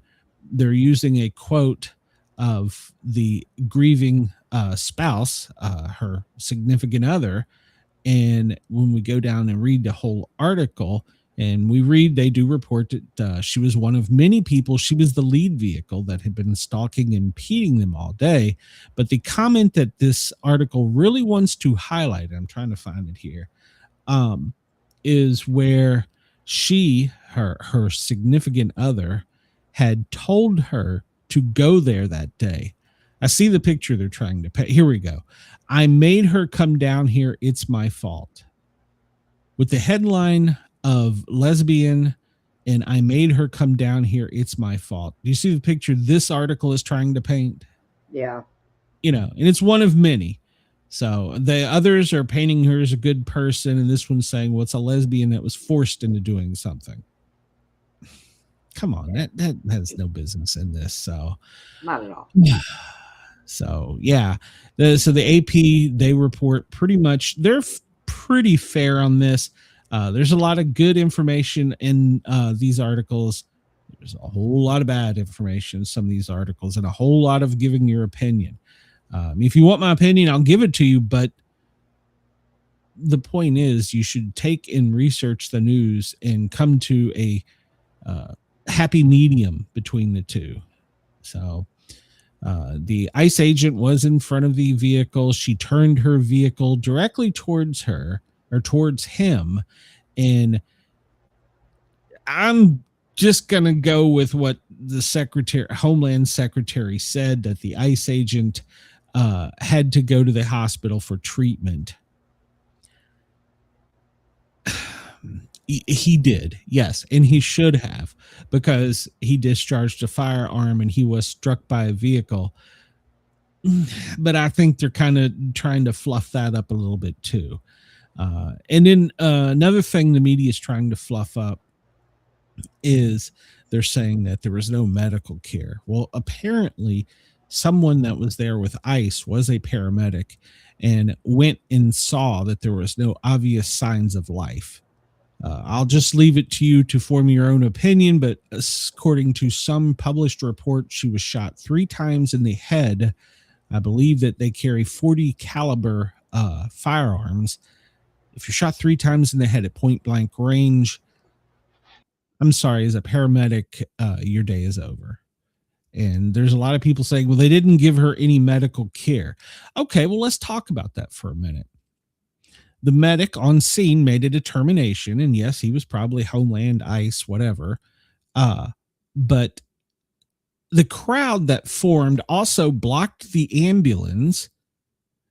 they're using a quote of the grieving spouse, her significant other. And when we go down and read the whole article, and they do report that she was one of many people. She was the lead vehicle that had been stalking and impeding them all day. But the comment that this article really wants to highlight, I'm trying to find it here, is where her significant other had told her to go there that day. I see the picture they're trying to paint. Here we go. I made her come down here. It's my fault. With the headline of lesbian, and I made her come down here. It's my fault. Do you see the picture this article is trying to paint? Yeah. And it's one of many. So the others are painting her as a good person. And this one's saying, well, it's a lesbian that was forced into doing something. come on, that has no business in this. So Not at all. so yeah, so the AP, they report pretty much, they're pretty fair on this. There's a lot of good information in these articles. There's a whole lot of bad information in some of these articles, and a whole lot of giving your opinion. If you want my opinion, I'll give it to you, but the point is you should take and research the news and come to a happy medium between the two. So the ICE agent was in front of the vehicle. She turned her vehicle directly towards her, or towards him, and I'm just going to go with what the Homeland Secretary said, that the ICE agent had to go to the hospital for treatment. He did, yes, and he should have, because he discharged a firearm and he was struck by a vehicle. But I think they're kind of trying to fluff that up a little bit too. And then another thing the media is trying to fluff up is they're saying that there was no medical care. Well, apparently someone that was there with ICE was a paramedic and went and saw that there was no obvious signs of life. I'll just leave it to you to form your own opinion, but according to some published report, she was shot 3 times in the head. I believe that they carry 40 caliber firearms. If you're shot 3 times in the head at point blank range, I'm sorry, as a paramedic, your day is over. And there's a lot of people saying, well, they didn't give her any medical care. Okay, well, let's talk about that for a minute. The medic on scene made a determination, and yes, he was probably Homeland, ICE, whatever. But the crowd that formed also blocked the ambulance.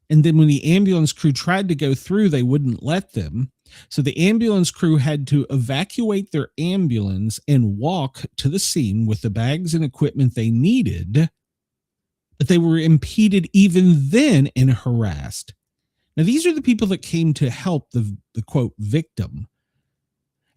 And then when the ambulance crew tried to go through, they wouldn't let them. So the ambulance crew had to evacuate their ambulance and walk to the scene with the bags and equipment they needed. But they were impeded even then and harassed. Now, these are the people that came to help the quote victim.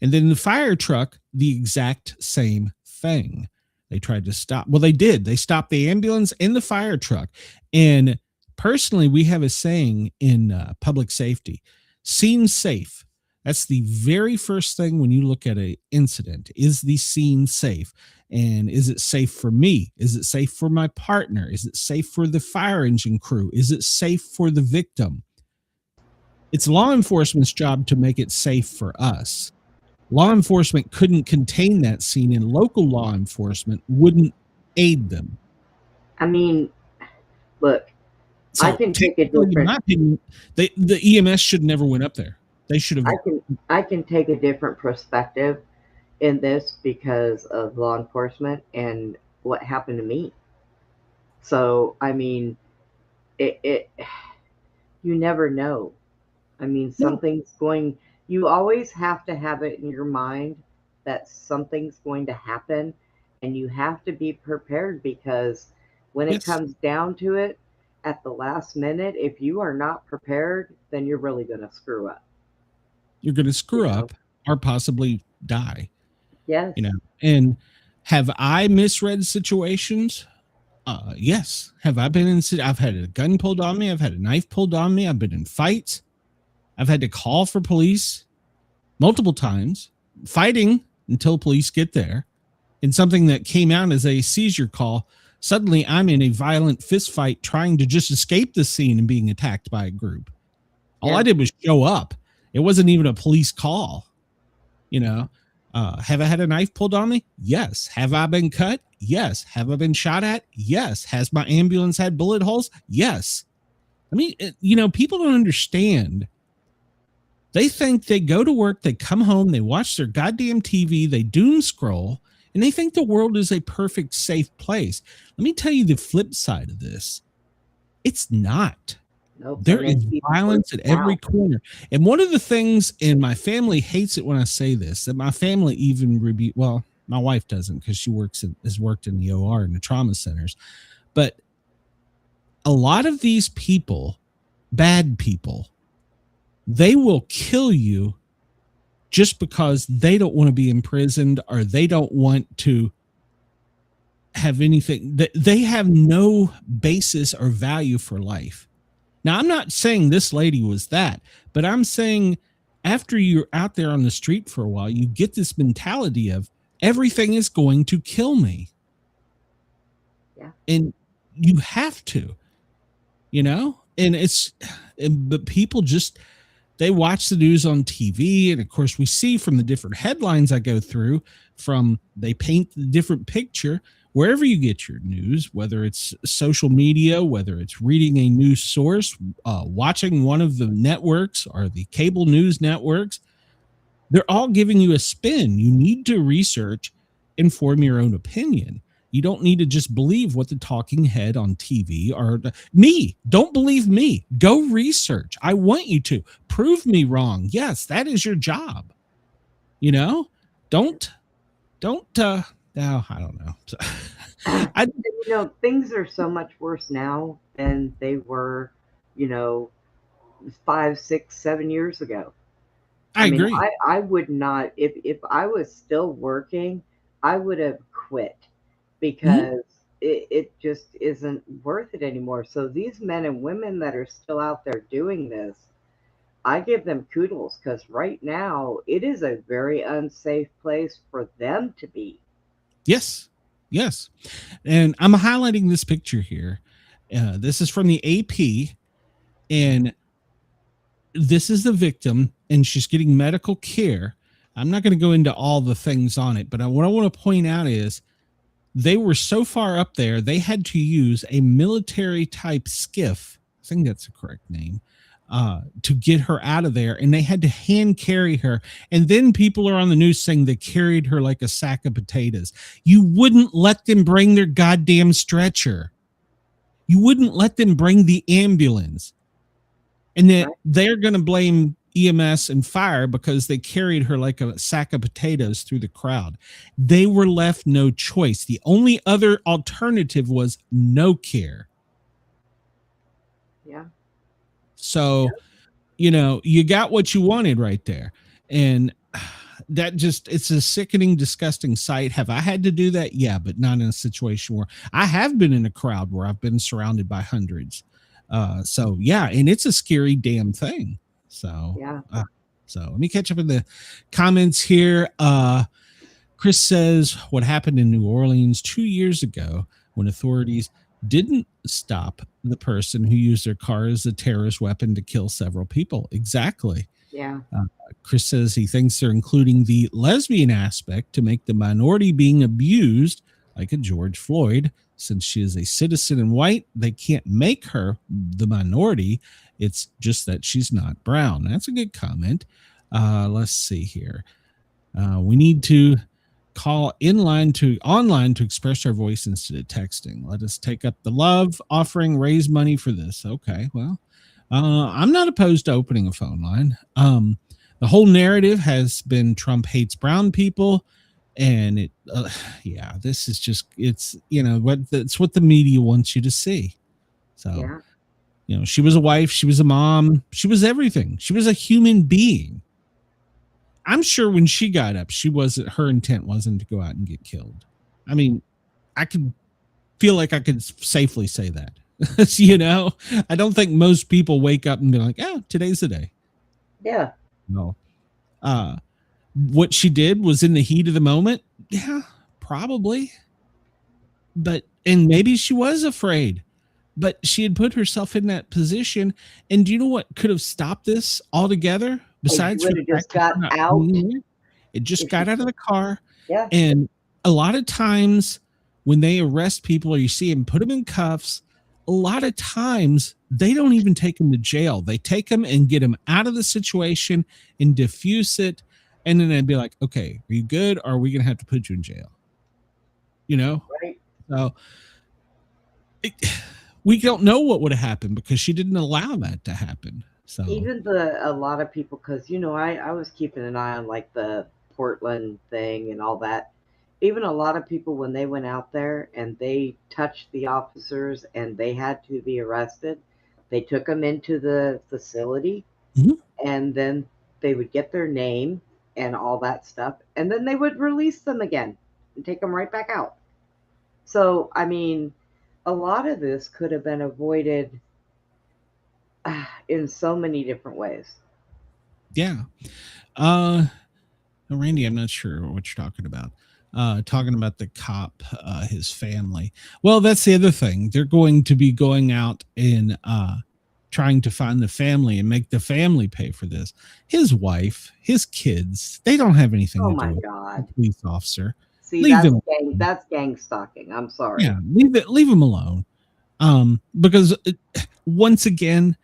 And then the fire truck, the exact same thing. They tried to stop. Well, they did. They stopped the ambulance and the fire truck. And personally, we have a saying in public safety, scene safe. That's the very first thing when you look at an incident. Is the scene safe? And is it safe for me? Is it safe for my partner? Is it safe for the fire engine crew? Is it safe for the victim? It's law enforcement's job to make it safe for us. Law enforcement couldn't contain that scene, and local law enforcement wouldn't aid them. I mean, look, So I can take a in different. my opinion, the EMS should never went up there. They should have. I can take a different perspective in this because of law enforcement and what happened to me. So I mean, it you never know. I mean, something's going. You always have to have it in your mind that something's going to happen, and you have to be prepared, because when it comes down to it, at the last minute, if you are not prepared, then you're really going to screw up. You're going to screw up or possibly die. Yes. And have I misread situations? Yes. Have I been in? I've had a gun pulled on me. I've had a knife pulled on me. I've been in fights. I've had to call for police multiple times, fighting until police get there. And something that came out as a seizure call, suddenly I'm in a violent fist fight trying to just escape the scene and being attacked by a group. All I did was show up. It wasn't even a police call. Have I had a knife pulled on me? Yes. Have I been cut? Yes. Have I been shot at? Yes. Has my ambulance had bullet holes? Yes. I mean, people don't understand. They think they go to work, they come home, they watch their goddamn TV, they doom scroll, and they think the world is a perfect, safe place. Let me tell you the flip side of this. It's not. Nope, there is violence at every corner. And one of the things, and my family hates it when I say this, that my family even well, my wife doesn't, because she has worked in the OR and the trauma centers. But a lot of these people, bad people, they will kill you just because they don't want to be imprisoned or they don't want to have anything, that they have no basis or value for life. Now, I'm not saying this lady was that, but I'm saying after you're out there on the street for a while, you get this mentality of everything is going to kill me. Yeah. And you have to, you know, but people just, they watch the news on TV. And of course we see from the different headlines I go through they paint the different picture wherever you get your news, whether it's social media, whether it's reading a news source, watching one of the networks or the cable news networks, they're all giving you a spin. You need to research and form your own opinion. You don't need to just believe what the talking head on TV or me. Don't believe me. Go research. I want you to prove me wrong. Yes, that is your job. You know, don't, no, I don't know. You know, things are so much worse now than they were, you know, 5, 6, 7 years ago. I agree. I would not, if I was still working, I would have quit because it just isn't worth it anymore. So these men and women that are still out there doing this, I give them kudos because right now it is a very unsafe place for them to be. Yes. And I'm highlighting this picture here. This is from the AP, and this is the victim, and she's getting medical care. I'm not going to go into all the things on it, but what I want to point out is they were so far up there, they had to use a military type skiff. I think that's the correct name. To get her out of there, and they had to hand carry her. And then people are on the news saying they carried her like a sack of potatoes. You wouldn't let them bring their goddamn stretcher. You wouldn't let them bring the ambulance. And then they're going to blame EMS and fire because they carried her like a sack of potatoes through the crowd. They were left no choice. The only other alternative was no care. Yeah. So, you know, you got what you wanted right there. And that just, it's a sickening, disgusting sight. Have I had to do that? Yeah, but not in a situation where I have been in a crowd where I've been surrounded by hundreds. So yeah, and it's a scary damn thing. So, yeah. So let me catch up in the comments here. Chris says what happened in New Orleans 2 years ago when authorities didn't stop the person who used their car as a terrorist weapon to kill several people. Exactly. Yeah. Chris says he thinks they're including the lesbian aspect to make the minority being abused, like a George Floyd. Since she is a citizen and white, they can't make her the minority. It's just that she's not brown. That's a good comment. Let's see here. We need to call online to express our voice instead of texting. Let us take up the love offering, raise money for this. Okay, well, I'm not opposed to opening a phone line. The whole narrative has been Trump hates brown people, and yeah, this is just, it's, you know, it's what the media wants you to see. So, Yeah. you know, she was a wife, she was a mom, she was everything. She was a human being. I'm sure when she got up, her intent wasn't to go out and get killed. I mean, I could feel like I could safely say that. You know, I don't think most people wake up and be like, oh, today's the day. Yeah. No. What she did was in the heat of the moment. Yeah, probably. And maybe she was afraid, but she had put herself in that position. And do you know what could have stopped this altogether? Besides, it just got out. It just got out of the car. Yeah. And a lot of times when they arrest people or you see them put them in cuffs, a lot of times they don't even take them to jail. They take them and get them out of the situation and diffuse it. And then they'd be like, okay, are you good? Or are we going to have to put you in jail? You know? Right. So we don't know what would have happened because she didn't allow that to happen. So even a lot of people, because, you know, I was keeping an eye on like the Portland thing and all that. Even a lot of people, when they went out there and they touched the officers and they had to be arrested, they took them into the facility, Mhm. and then they would get their name and all that stuff, and then they would release them again and take them right back out. So, I mean, a lot of this could have been avoided in so many different ways. Yeah. Randy, I'm not sure what you're talking about. Talking about the cop, his family. Well, that's the other thing. They're going to be going out and trying to find the family and make the family pay for this. His wife, his kids, they don't have anything to do with the police officer. See, that's gang stalking. I'm sorry. Yeah, leave him alone. Because once again,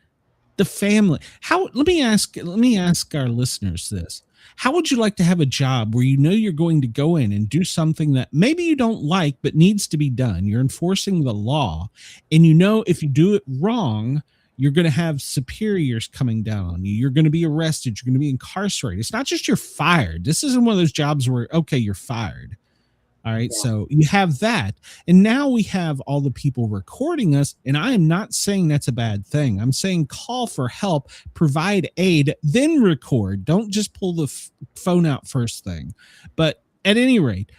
the family. Let me ask our listeners this. How would you like to have a job where you know you're going to go in and do something that maybe you don't like but needs to be done? You're enforcing the law, and you know if you do it wrong, you're going to have superiors coming down on you. You're going to be arrested. You're going to be incarcerated. It's not just you're fired. This isn't one of those jobs where, okay, you're fired. All right. Yeah. So you have that. And now we have all the people recording us. And I am not saying that's a bad thing. I'm saying call for help, provide aid, then record. Don't just pull the phone out first thing. But at any rate,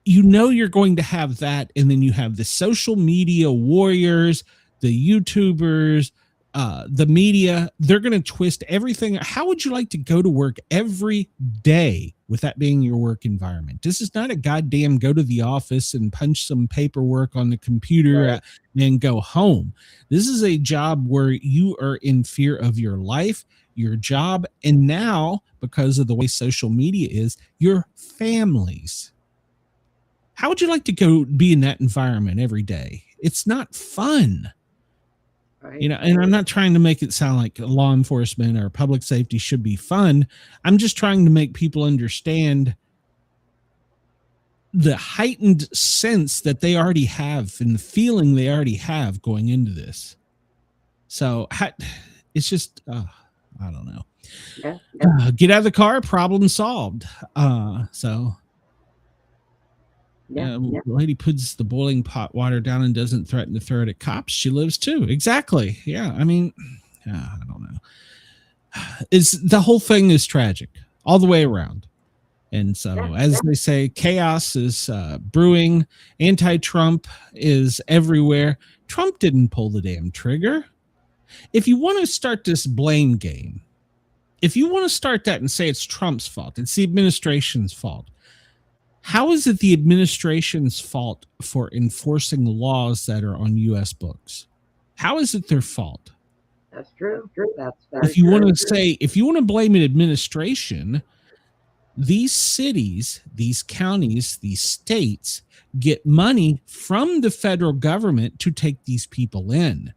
you know you're going to have that. And then you have the social media warriors, the YouTubers, the media. They're going to twist everything. How would you like to go to work every day with that being your work environment? This is not a goddamn go to the office and punch some paperwork on the computer and go home. This is a job where you are in fear of your life, your job, and now, because of the way social media is, your families. How would you like to go be in that environment every day? It's not fun. Right. You know, and I'm not trying to make it sound like law enforcement or public safety should be fun. I'm just trying to make people understand the heightened sense that they already have and the feeling they already have going into this. So it's just, I don't know. Yeah. Get out of the car, problem solved. The lady puts the boiling pot water down and doesn't threaten to throw it at cops. She lives too. Exactly. Yeah. I mean, I don't know. The whole thing is tragic all the way around. And so, as they say, chaos is brewing. Anti-Trump is everywhere. Trump didn't pull the damn trigger. If you want to start this blame game, if you want to start that and say it's Trump's fault, it's the administration's fault, how is it the administration's fault for enforcing laws that are on U.S. books? How is it their fault? That's true. If you want to blame an administration, these cities, these counties, these states get money from the federal government to take these people in.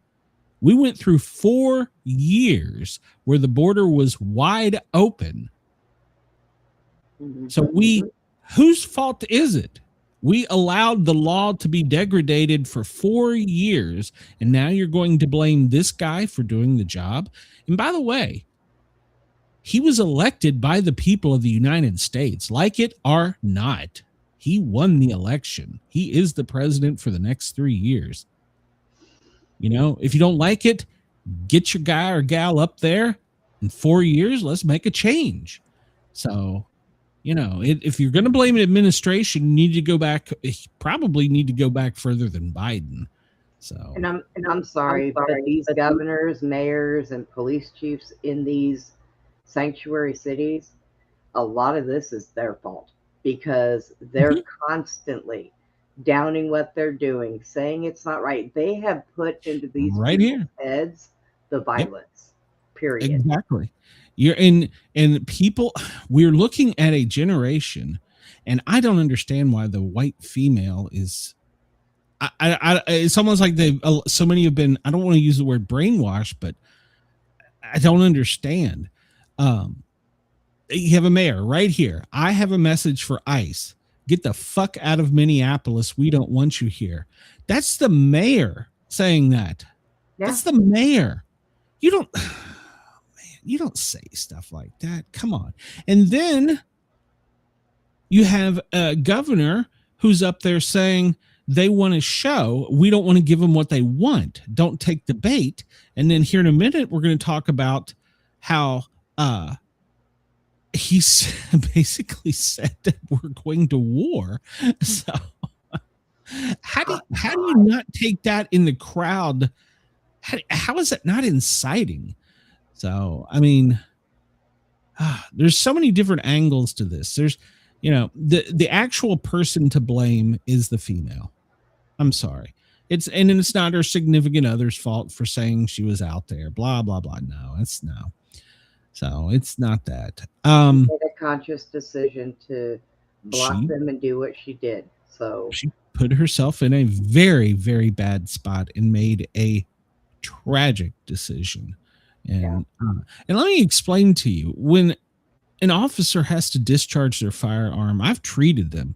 We went through 4 years where the border was wide open. So whose fault is it? We allowed the law to be degraded for 4 years, and now you're going to blame this guy for doing the job? And by the way, he was elected by the people of the United States, like it or not. He won the election. He is the president for the next 3 years. You know, if you don't like it, get your guy or gal up there. In 4 years, let's make a change. So, you know, if you're going to blame an administration, you need to go back. Probably need to go back further than Biden. So, and I'm sorry, but these governors, mayors, and police chiefs in these sanctuary cities, a lot of this is their fault because they're constantly downing what they're doing, saying it's not right. They have put into these heads the violence. Period. Exactly. You're in, and people, we're looking at a generation, and I don't understand why the white female is. It's almost like so many have been. I don't want to use the word brainwashed, but I don't understand. You have a mayor right here. I have a message for ICE. Get the fuck out of Minneapolis. We don't want you here. That's the mayor saying that. Yeah. That's the mayor. You don't say stuff like that. Come on. And then you have a governor who's up there saying they want to show we don't want to give them what they want. Don't take the bait. And then here in a minute, we're going to talk about how he's basically said that we're going to war. So how do you not take that in the crowd? How is it not inciting? So, I mean, there's so many different angles to this. There's, the actual person to blame is the female. I'm sorry. It's not her significant other's fault for saying she was out there, blah, blah, blah. No. So it's not that. She made a conscious decision to block them and do what she did. So she put herself in a very, very bad spot and made a tragic decision. And let me explain to you, when an officer has to discharge their firearm, I've treated them.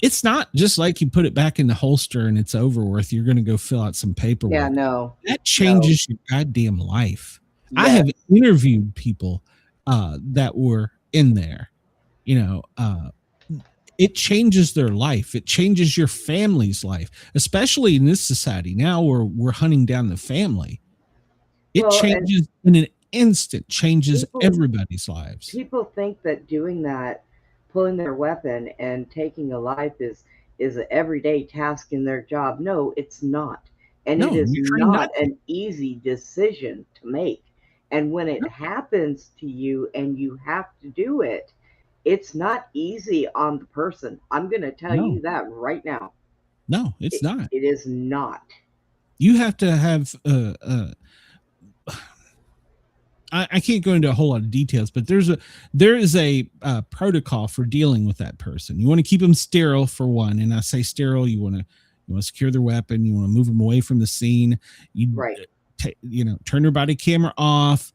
It's not just like you put it back in the holster and it's over with. You're going to go fill out some paperwork. Yeah, no. That changes your goddamn life. Yes. I have interviewed people that were in there. It changes their life. It changes your family's life, especially in this society. Now we're hunting down the family. It changes in an instant, changes everybody's lives. People think that doing that, pulling their weapon and taking a life is an everyday task in their job. No, it's not. And it is not an easy decision to make. And when it happens to you and you have to do it, it's not easy on the person. I'm going to tell you that right now. No, it's not. It is not. You have to have I can't go into a whole lot of details, but there is a protocol for dealing with that person. You want to keep them sterile for one, and I say sterile. You want to secure their weapon. You want to move them away from the scene. Turn their body camera off,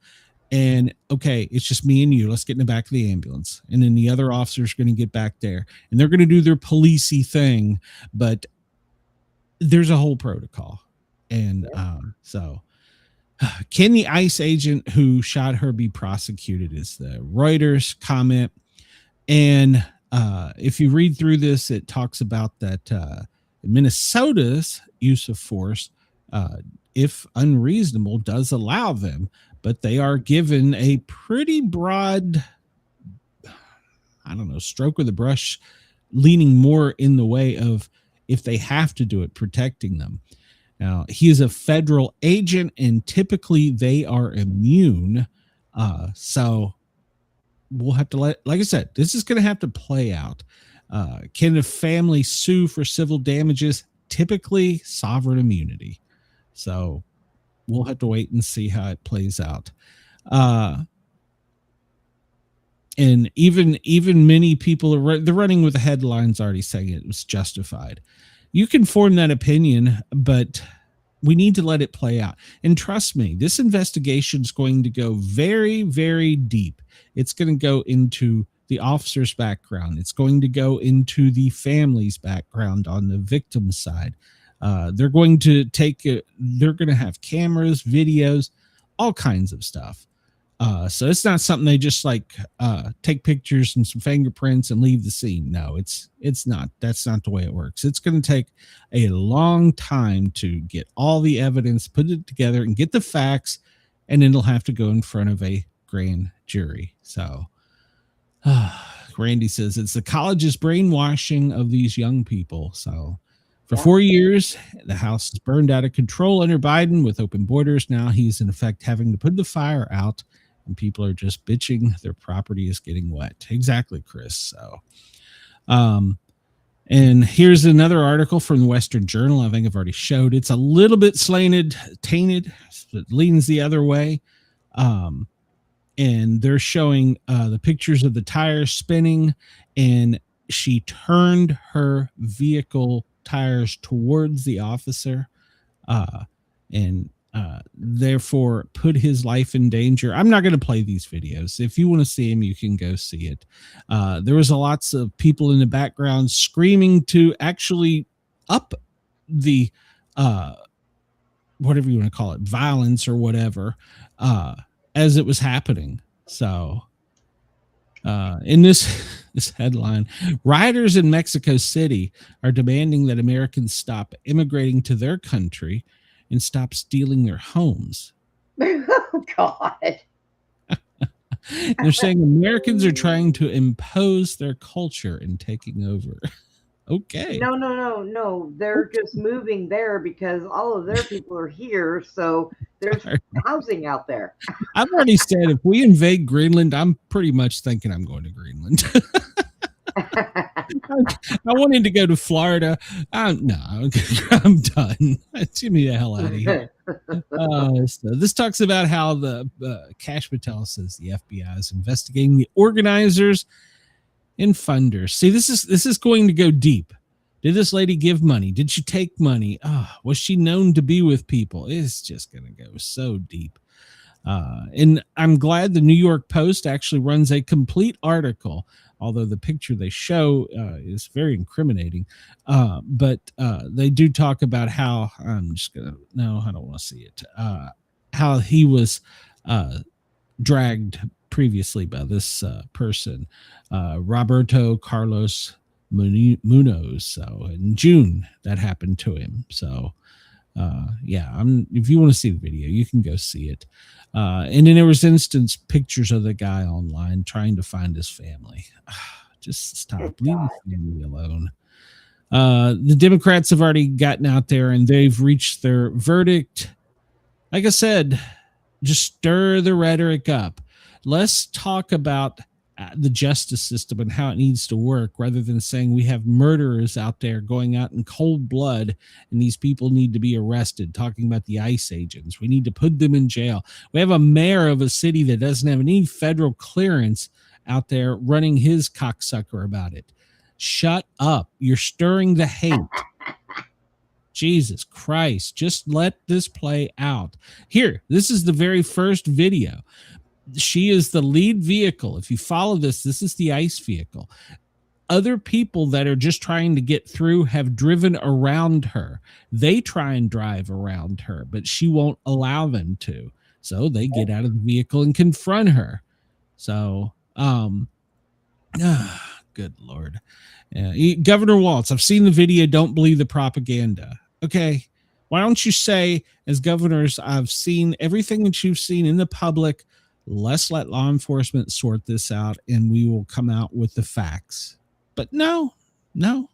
and okay, it's just me and you. Let's get in the back of the ambulance, and then the other officer's going to get back there, and they're going to do their policey thing, but there's a whole protocol, and so. Can the ICE agent who shot her be prosecuted is the Reuters comment. And if you read through this, it talks about that Minnesota's use of force, if unreasonable, does allow them, but they are given a pretty broad, stroke of the brush, leaning more in the way of if they have to do it, protecting them. Now, he is a federal agent, and typically they are immune. So we'll have to like I said, this is going to have to play out. Can the family sue for civil damages? Typically sovereign immunity. So we'll have to wait and see how it plays out. And even many people they're running with the headlines already saying it was justified. You can form that opinion, but we need to let it play out. And trust me, this investigation is going to go very, very deep. It's going to go into the officer's background. It's going to go into the family's background on the victim's side. They're going to they're going to have cameras, videos, all kinds of stuff. So it's not something they just take pictures and some fingerprints and leave the scene. No, it's not. That's not the way it works. It's going to take a long time to get all the evidence, put it together, and get the facts, and then it'll have to go in front of a grand jury. So Randy says it's the college's brainwashing of these young people. So for 4 years, the house is burned out of control under Biden with open borders. Now he's in effect having to put the fire out. And people are just bitching their property is getting wet. Exactly, Chris. So, and here's another article from the Western Journal. I think I've already showed. It's a little bit tainted. It leans the other way. And they're showing the pictures of the tires spinning, and she turned her vehicle tires towards the officer, and therefore put his life in danger. I'm not going to play these videos. If you want to see him, you can go see it. There was lots of people in the background screaming to actually up the whatever you want to call it, violence or whatever, as it was happening. So in this headline, rioters in Mexico City are demanding that Americans stop immigrating to their country and stop stealing their homes. Oh, God. They're saying Americans are trying to impose their culture and taking over. Okay. No. They're just moving there because all of their people are here. So there's housing out there. I've already said if we invade Greenland, I'm pretty much thinking I'm going to Greenland. I wanted to go to Florida. No, I'm done. Get me the hell out of here. So this talks about how the Cash Patel says the FBI is investigating the organizers and funders. See, this is going to go deep. Did this lady give money? Did she take money? Was she known to be with people? It's just going to go so deep. And I'm glad the New York Post actually runs a complete article, although the picture they show is very incriminating. But they do talk about how I don't want to see it. How he was dragged previously by this person, Roberto Carlos Munoz. So in June that happened to him. So if you want to see the video, you can go see it. And then there was pictures of the guy online trying to find his family. Just stop. Leave the family alone. The Democrats have already gotten out there and they've reached their verdict. Like I said, just stir the rhetoric up. Let's talk about the justice system and how it needs to work, rather than saying we have murderers out there going out in cold blood and these people need to be arrested, talking about the ICE agents. We need to put them in jail. We have a mayor of a city that doesn't have any federal clearance out there running his cocksucker about it. Shut up. You're stirring the hate. Jesus Christ. Just let this play out. Here, this is the very first video. She is the lead vehicle. If you follow this is the ICE vehicle. Other people that are just trying to get through have driven around her. They try and drive around her, but she won't allow them to. So they get out of the vehicle and confront her. So, good Lord. Governor Walz, I've seen the video. Don't believe the propaganda. Okay. Why don't you say, as governors, I've seen everything that you've seen in the public. Let's let law enforcement sort this out and we will come out with the facts. But no. This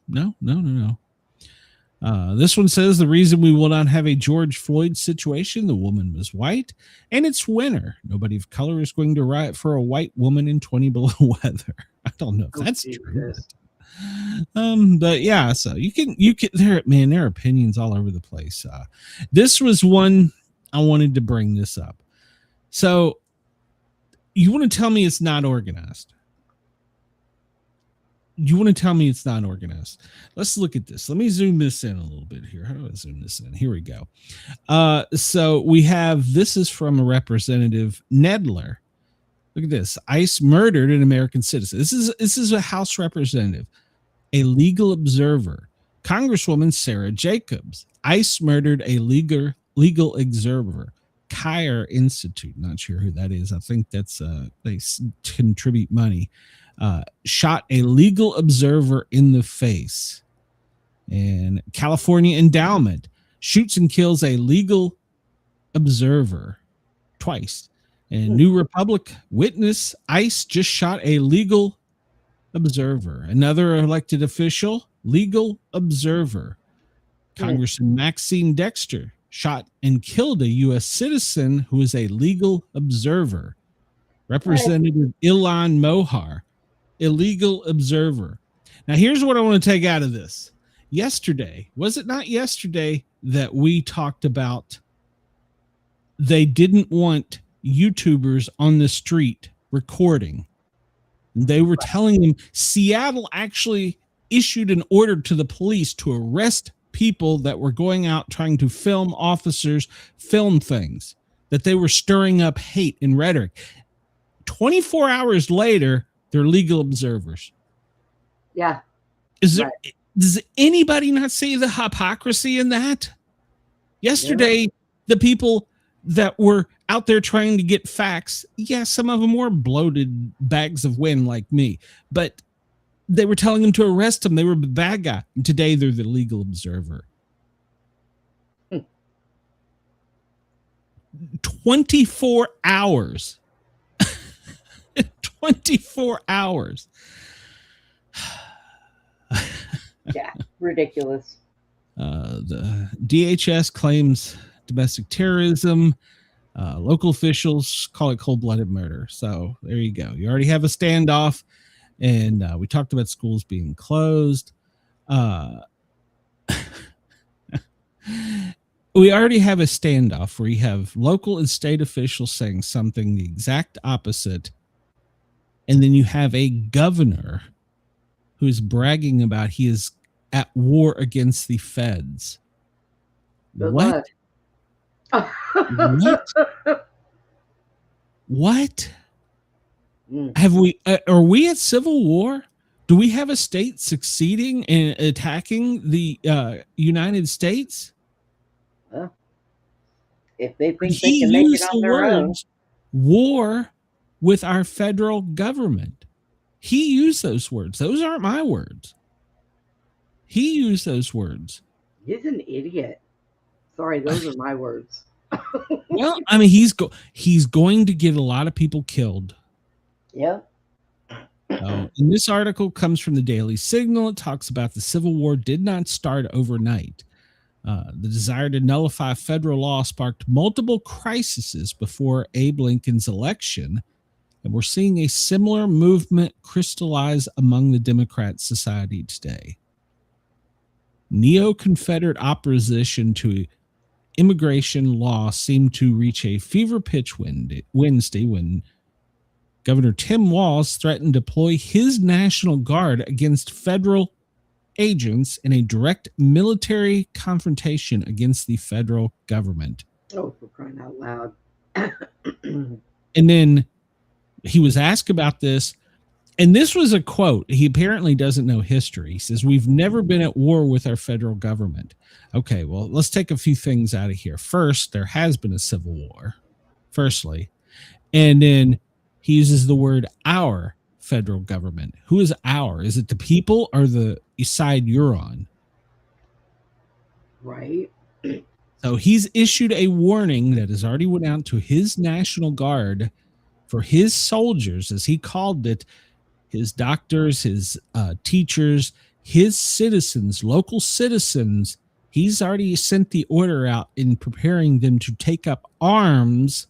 one says the reason we will not have a George Floyd situation, the woman was white and it's winter. Nobody of color is going to riot for a white woman in 20 below weather. I don't know if that's true. But yeah, so you can there are opinions all over the place. This was one I wanted to bring this up. So you want to tell me it's not organized? You want to tell me it's not organized? Let's look at this. Let me zoom this in a little bit here. How do I zoom this in? Here we go. So we have, this is from a Representative Nedler. Look at this. ICE murdered an American citizen. This is a House representative, a legal observer. Congresswoman Sarah Jacobs. ICE murdered a legal observer. Kyer Institute, not sure who that is. I think that's they contribute money. Shot a legal observer in the face. And California Endowment shoots and kills a legal observer twice. And New Republic witness, ICE just shot a legal observer. Another elected official, legal observer. Congressman Maxine Dexter shot and killed a U.S. citizen who is a legal observer. Representative Ilan Mohar, illegal observer. Now, here's what I want to take out of this. Yesterday, was it not yesterday that we talked about they didn't want YouTubers on the street recording? They were telling them Seattle actually issued an order to the police to arrest people that were going out trying to film officers film things, that they were stirring up hate and rhetoric. 24 hours later, they're legal observers. Yeah. Does anybody not see the hypocrisy in that? Yesterday, the people that were out there trying to get facts, some of them were bloated bags of wind like me, but they were telling them to arrest them. They were the bad guy. And today, they're the legal observer. 24 hours. 24 hours. Yeah, ridiculous. The DHS claims domestic terrorism. Local officials call it cold-blooded murder. So there you go. You already have a standoff, and we talked about schools being closed. We already have a standoff where you have local and state officials saying something the exact opposite, and then you have a governor who is bragging about he is at war against the feds. Good What? luck. What? Mm. Have we? Are we at civil war? Do we have a state succeeding in attacking the United States? If they think they He can make it used on the their own. words "war" with our federal government. He used those words. Those aren't my words. He used those words. He's an idiot. Sorry, those are my words. Well, I mean, he's going to get a lot of people killed. Yep. And this article comes from the Daily Signal. It talks about the Civil War did not start overnight. The desire to nullify federal law sparked multiple crises before Abe Lincoln's election, and we're seeing a similar movement crystallize among the Democrat society today. Neo-Confederate opposition to immigration law seemed to reach a fever pitch Wednesday when Governor Tim Walz threatened to deploy his National Guard against federal agents in a direct military confrontation against the federal government. Oh, for crying out loud. And then he was asked about this, and this was a quote. He apparently doesn't know history. He says, "We've never been at war with our federal government." Okay, well, let's take a few things out of here. First, there has been a civil war, firstly. And then he uses the word "our federal government." Who is our? Is it the people or the side you're on? Right. So he's issued a warning that has already went out to his National Guard for his soldiers, as he called it, his doctors, his teachers, his citizens, local citizens. He's already sent the order out in preparing them to take up arms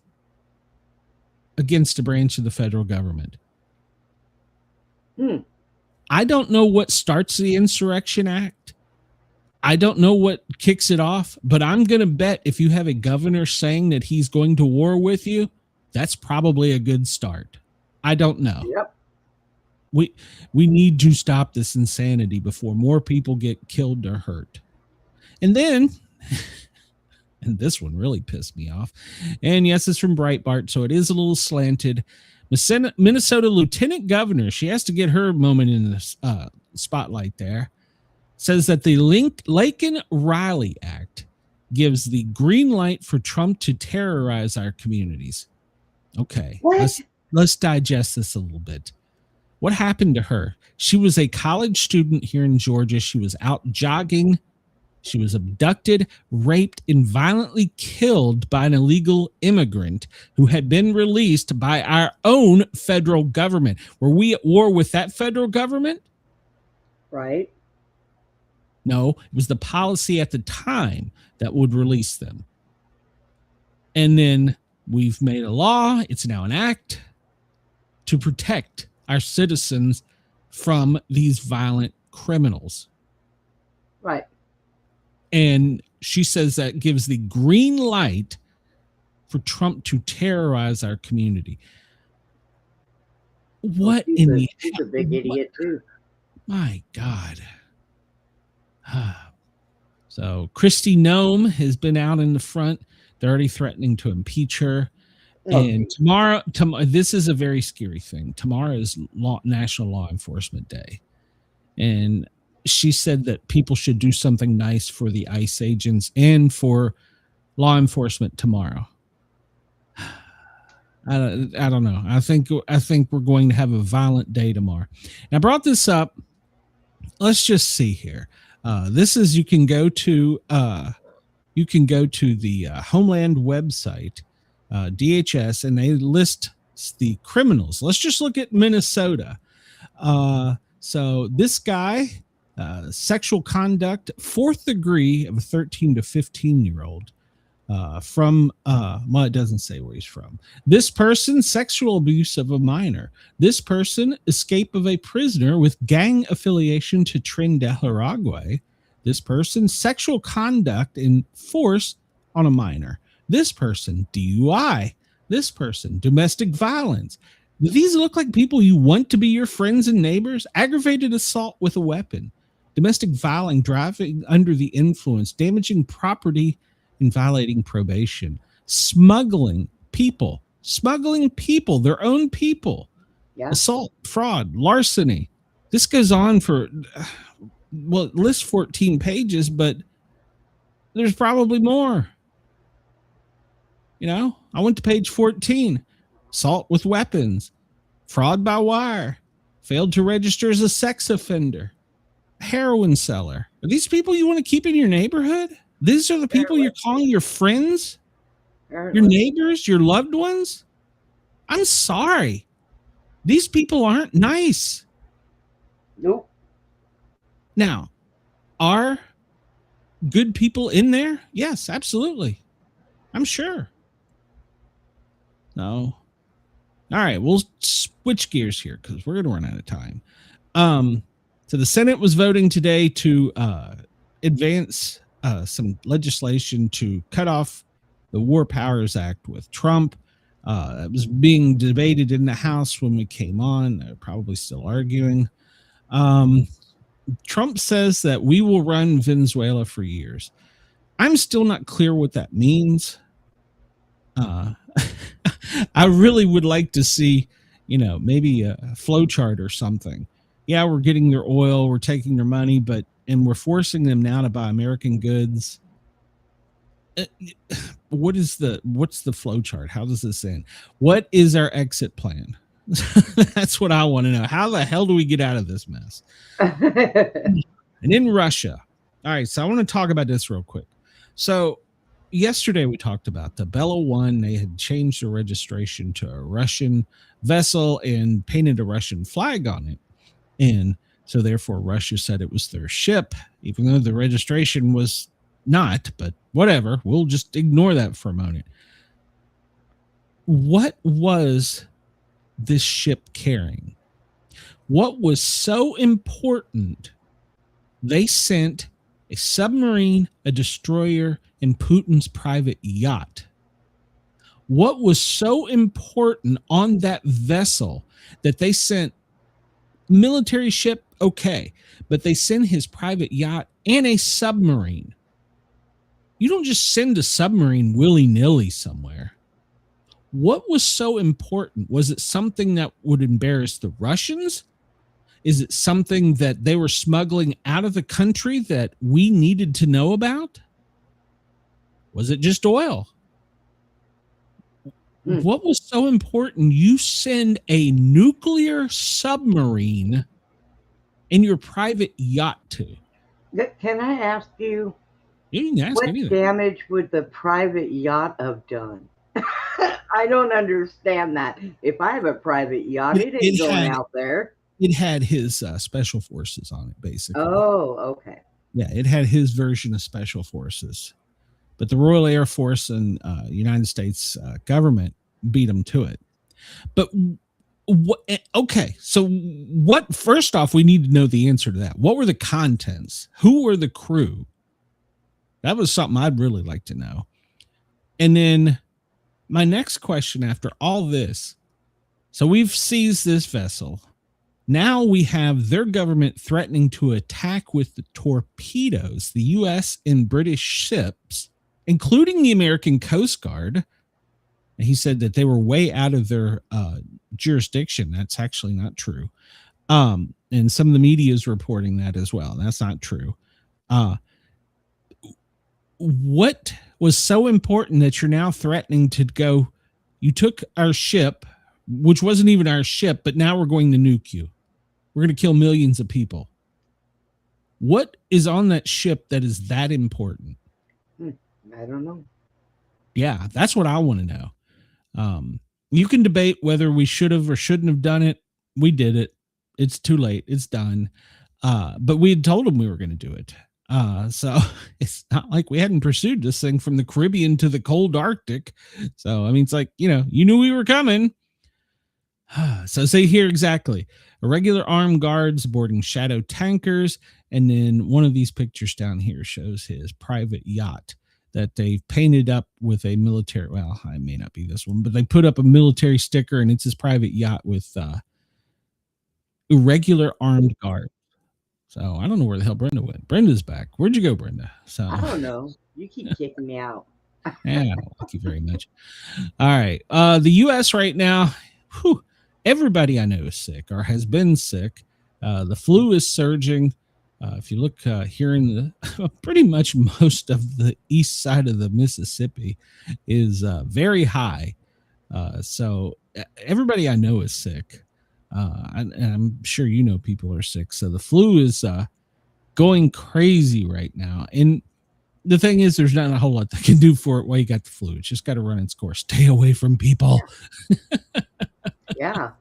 against a branch of the federal government. I don't know what starts the Insurrection Act. I don't know what kicks it off, but I'm going to bet if you have a governor saying that he's going to war with you, that's probably a good start. I don't know. Yep. We need to stop this insanity before more people get killed or hurt. And then, and this one really pissed me off. And yes, it's from Breitbart, so it is a little slanted. Minnesota Lieutenant Governor, she has to get her moment in the spotlight there, says that the Lincoln-Riley Act gives the green light for Trump to terrorize our communities. Okay, let's digest this a little bit. What happened to her? She was a college student here in Georgia. She was out jogging. She was abducted, raped, and violently killed by an illegal immigrant who had been released by our own federal government. Were we at war with that federal government? Right. No, it was the policy at the time that would release them. And then we've made a law. It's now an act to protect our citizens from these violent criminals. Right. And she says that gives the green light for Trump to terrorize our community. What He's a big idiot too. My God. So Kristi Noem has been out in the front. They're already threatening to impeach her. And tomorrow, this is a very scary thing. Tomorrow is National Law Enforcement Day. And she said that people should do something nice for the ICE agents and for law enforcement tomorrow. I don't know. I think we're going to have a violent day tomorrow. And I brought this up. Let's just see here. This is you can go to the Homeland website, DHS, and they list It's the criminals. Let's just look at Minnesota. So this guy, sexual conduct, 4th degree of a 13 to 15-year-old. From well, it doesn't say where he's from. This person, sexual abuse of a minor. This person, escape of a prisoner with gang affiliation to Trinidad. This person, sexual conduct in force on a minor. This person, DUI. This person, domestic violence. Do these look like people you want to be your friends and neighbors? Aggravated assault with a weapon. Domestic violence, driving under the influence, damaging property, and violating probation, smuggling people, their own people, assault, fraud, larceny. This goes on for, well, it lists 14 pages, but there's probably more. You know, I went to page 14, assault with weapons, fraud by wire, failed to register as a sex offender, heroin seller. Are these people you want to keep in your neighborhood? These are the people you're calling your friends, your neighbors, your loved ones? I'm sorry. These people aren't nice. Nope. Now, are good people in there? Yes, absolutely. I'm sure. No. All right, we'll switch gears here because we're going to run out of time. So the Senate was voting today to advance some legislation to cut off the War Powers Act with Trump. It was being debated in the House when we came on. They're probably still arguing. Trump says that we will run Venezuela for years. I'm still not clear what that means. I really would like to see, maybe a flow chart or something. Yeah, we're getting their oil, we're taking their money, and we're forcing them now to buy American goods. What's the flow chart? How does this end? What is our exit plan? That's what I want to know. How the hell do we get out of this mess? And in Russia. All right, so I want to talk about this real quick. So yesterday we talked about the Bella 1. They had changed the registration to a Russian vessel and painted a Russian flag on it. And so therefore Russia said it was their ship, even though the registration was not, but whatever. We'll just ignore that for a moment. What was this ship carrying? What was so important? They sent a submarine, a destroyer, and Putin's private yacht. What was so important on that vessel that they sent military ship? Okay, but they sent his private yacht and a submarine. You don't just send a submarine willy-nilly somewhere. What was so important? Was it something that would embarrass the Russians? Is it something that they were smuggling out of the country that we needed to know about? Was it just oil? What was so important? You send a nuclear submarine in your private yacht to. Can I ask you, what damage would the private yacht have done? I don't understand that. If I have a private yacht, it ain't going out there. It had his special forces on it, basically. Oh, okay. Yeah, it had his version of special forces. But the Royal Air Force and United States government beat them to it. But okay, so what? First off, we need to know the answer to that. What were the contents? Who were the crew? That was something I'd really like to know. And then my next question after all this, so we've seized this vessel. Now we have their government threatening to attack with the torpedoes the U.S. and British ships, including the American Coast Guard. And he said that they were way out of their jurisdiction. That's actually not true. And some of the media is reporting that as well. That's not true. What was so important that you're now threatening to go? You took our ship, which wasn't even our ship, but now we're going to nuke you. We're going to kill millions of people. What is on that ship that is that important? I don't know. Yeah, that's what I want to know. You can debate whether we should have or shouldn't have done it. We did it. It's too late. It's done. But we had told him we were going to do it. So it's not like we hadn't pursued this thing from the Caribbean to the cold Arctic. So, I mean, it's like, you knew we were coming. So say here exactly. Irregular armed guards boarding shadow tankers. And then one of these pictures down here shows his private yacht that they've painted up with a military. Well, I may not be this one, but they put up a military sticker and it's his private yacht with irregular armed guard. So I don't know where the hell Brenda went. Brenda's back. Where'd you go, Brenda? So I don't know. You keep kicking me out. yeah, I don't like you very much. All right. The U.S. right now, everybody I know is sick or has been sick. The flu is surging. If you look here in the pretty much most of the east side of the Mississippi is very high. So everybody I know is sick. And I'm sure people are sick. So the flu is going crazy right now. And the thing is, there's not a whole lot they can do for it while you got the flu. It's just got to run its course. Stay away from people. Yeah.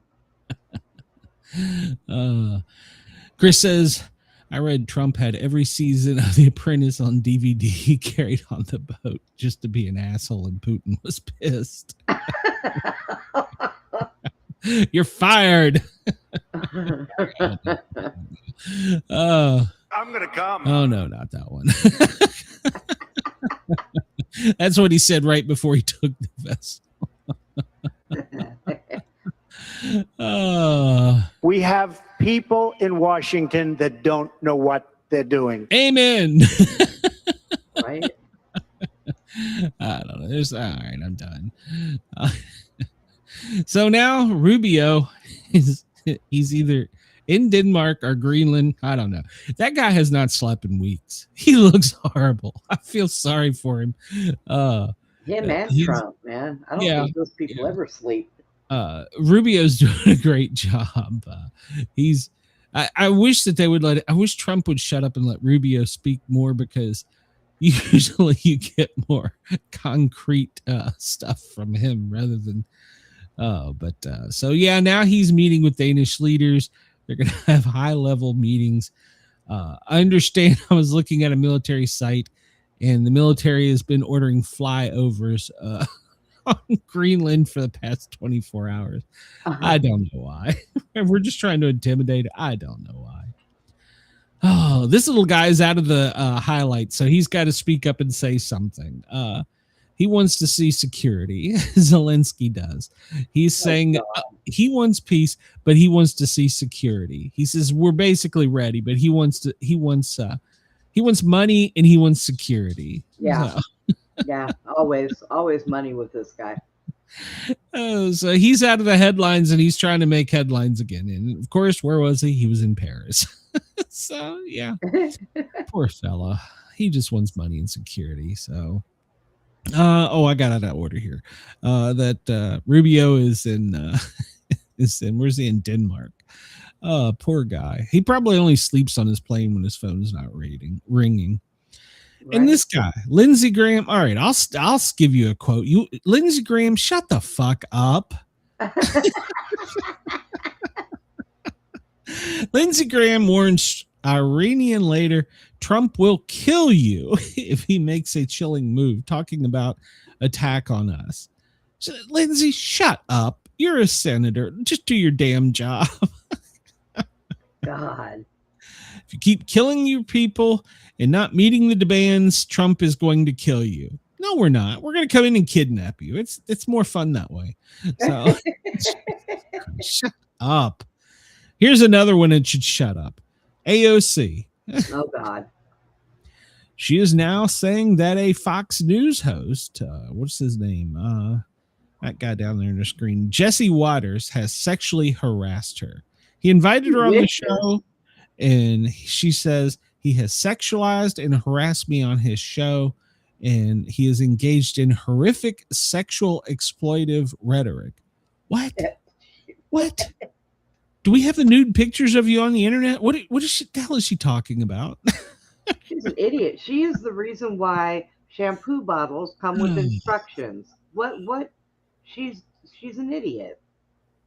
Chris says, I read Trump had every season of The Apprentice on DVD he carried on the boat just to be an asshole, and Putin was pissed. You're fired. I'm gonna come. Oh no, not that one. That's what he said right before he took the vessel. We have people in Washington that don't know what they're doing. Amen. Right? I don't know. All right, I'm done. So now Rubio he's either in Denmark or Greenland. I don't know. That guy has not slept in weeks. He looks horrible. I feel sorry for him. Him and Trump, man. I don't think those people ever sleep. Rubio's doing a great job. I wish that they would I wish Trump would shut up and let Rubio speak more, because usually you get more concrete stuff from him rather than so yeah, now he's meeting with Danish leaders. They're going to have high level meetings. I understand. I was looking at a military site, and the military has been ordering flyovers on Greenland for the past 24 hours. I don't know why. We're just trying to intimidate. I don't know why. Oh, this little guy is out of the highlights, so he's got to speak up and say something. He wants to see security. Zelensky does. He's saying he wants peace, but he wants to see security. He says we're basically ready, but he wants money and he wants security. Yeah. Yeah, always money with this guy. So he's out of the headlines and he's trying to make headlines again. And of course, where was he? He was in Paris. So yeah, poor fella. He just wants money and security. So, I got out of order here. That Rubio is in where's he, in Denmark? Poor guy. He probably only sleeps on his plane when his phone is not ringing. Right. And this guy, Lindsey Graham. All right, I'll give you a quote. Lindsey Graham, shut the fuck up. Lindsey Graham warns Iranian leader Trump will kill you if he makes a chilling move, talking about attack on us. So, Lindsey, shut up. You're a senator. Just do your damn job. God. If you keep killing your people and not meeting the demands, Trump is going to kill you. No, we're not. We're going to come in and kidnap you. It's more fun that way. So shut up. Here's another one that should shut up. AOC. Oh, God. She is now saying that a Fox News host, what's his name? That guy down there on the screen, Jesse Waters, has sexually harassed her. He invited her on the show, and she says he has sexualized and harassed me on his show, and he is engaged in horrific sexual exploitive rhetoric. What? What? Do we have the nude pictures of you on the internet? What the hell is she talking about? She's an idiot. She is the reason why shampoo bottles come with instructions. What? She's she's an idiot.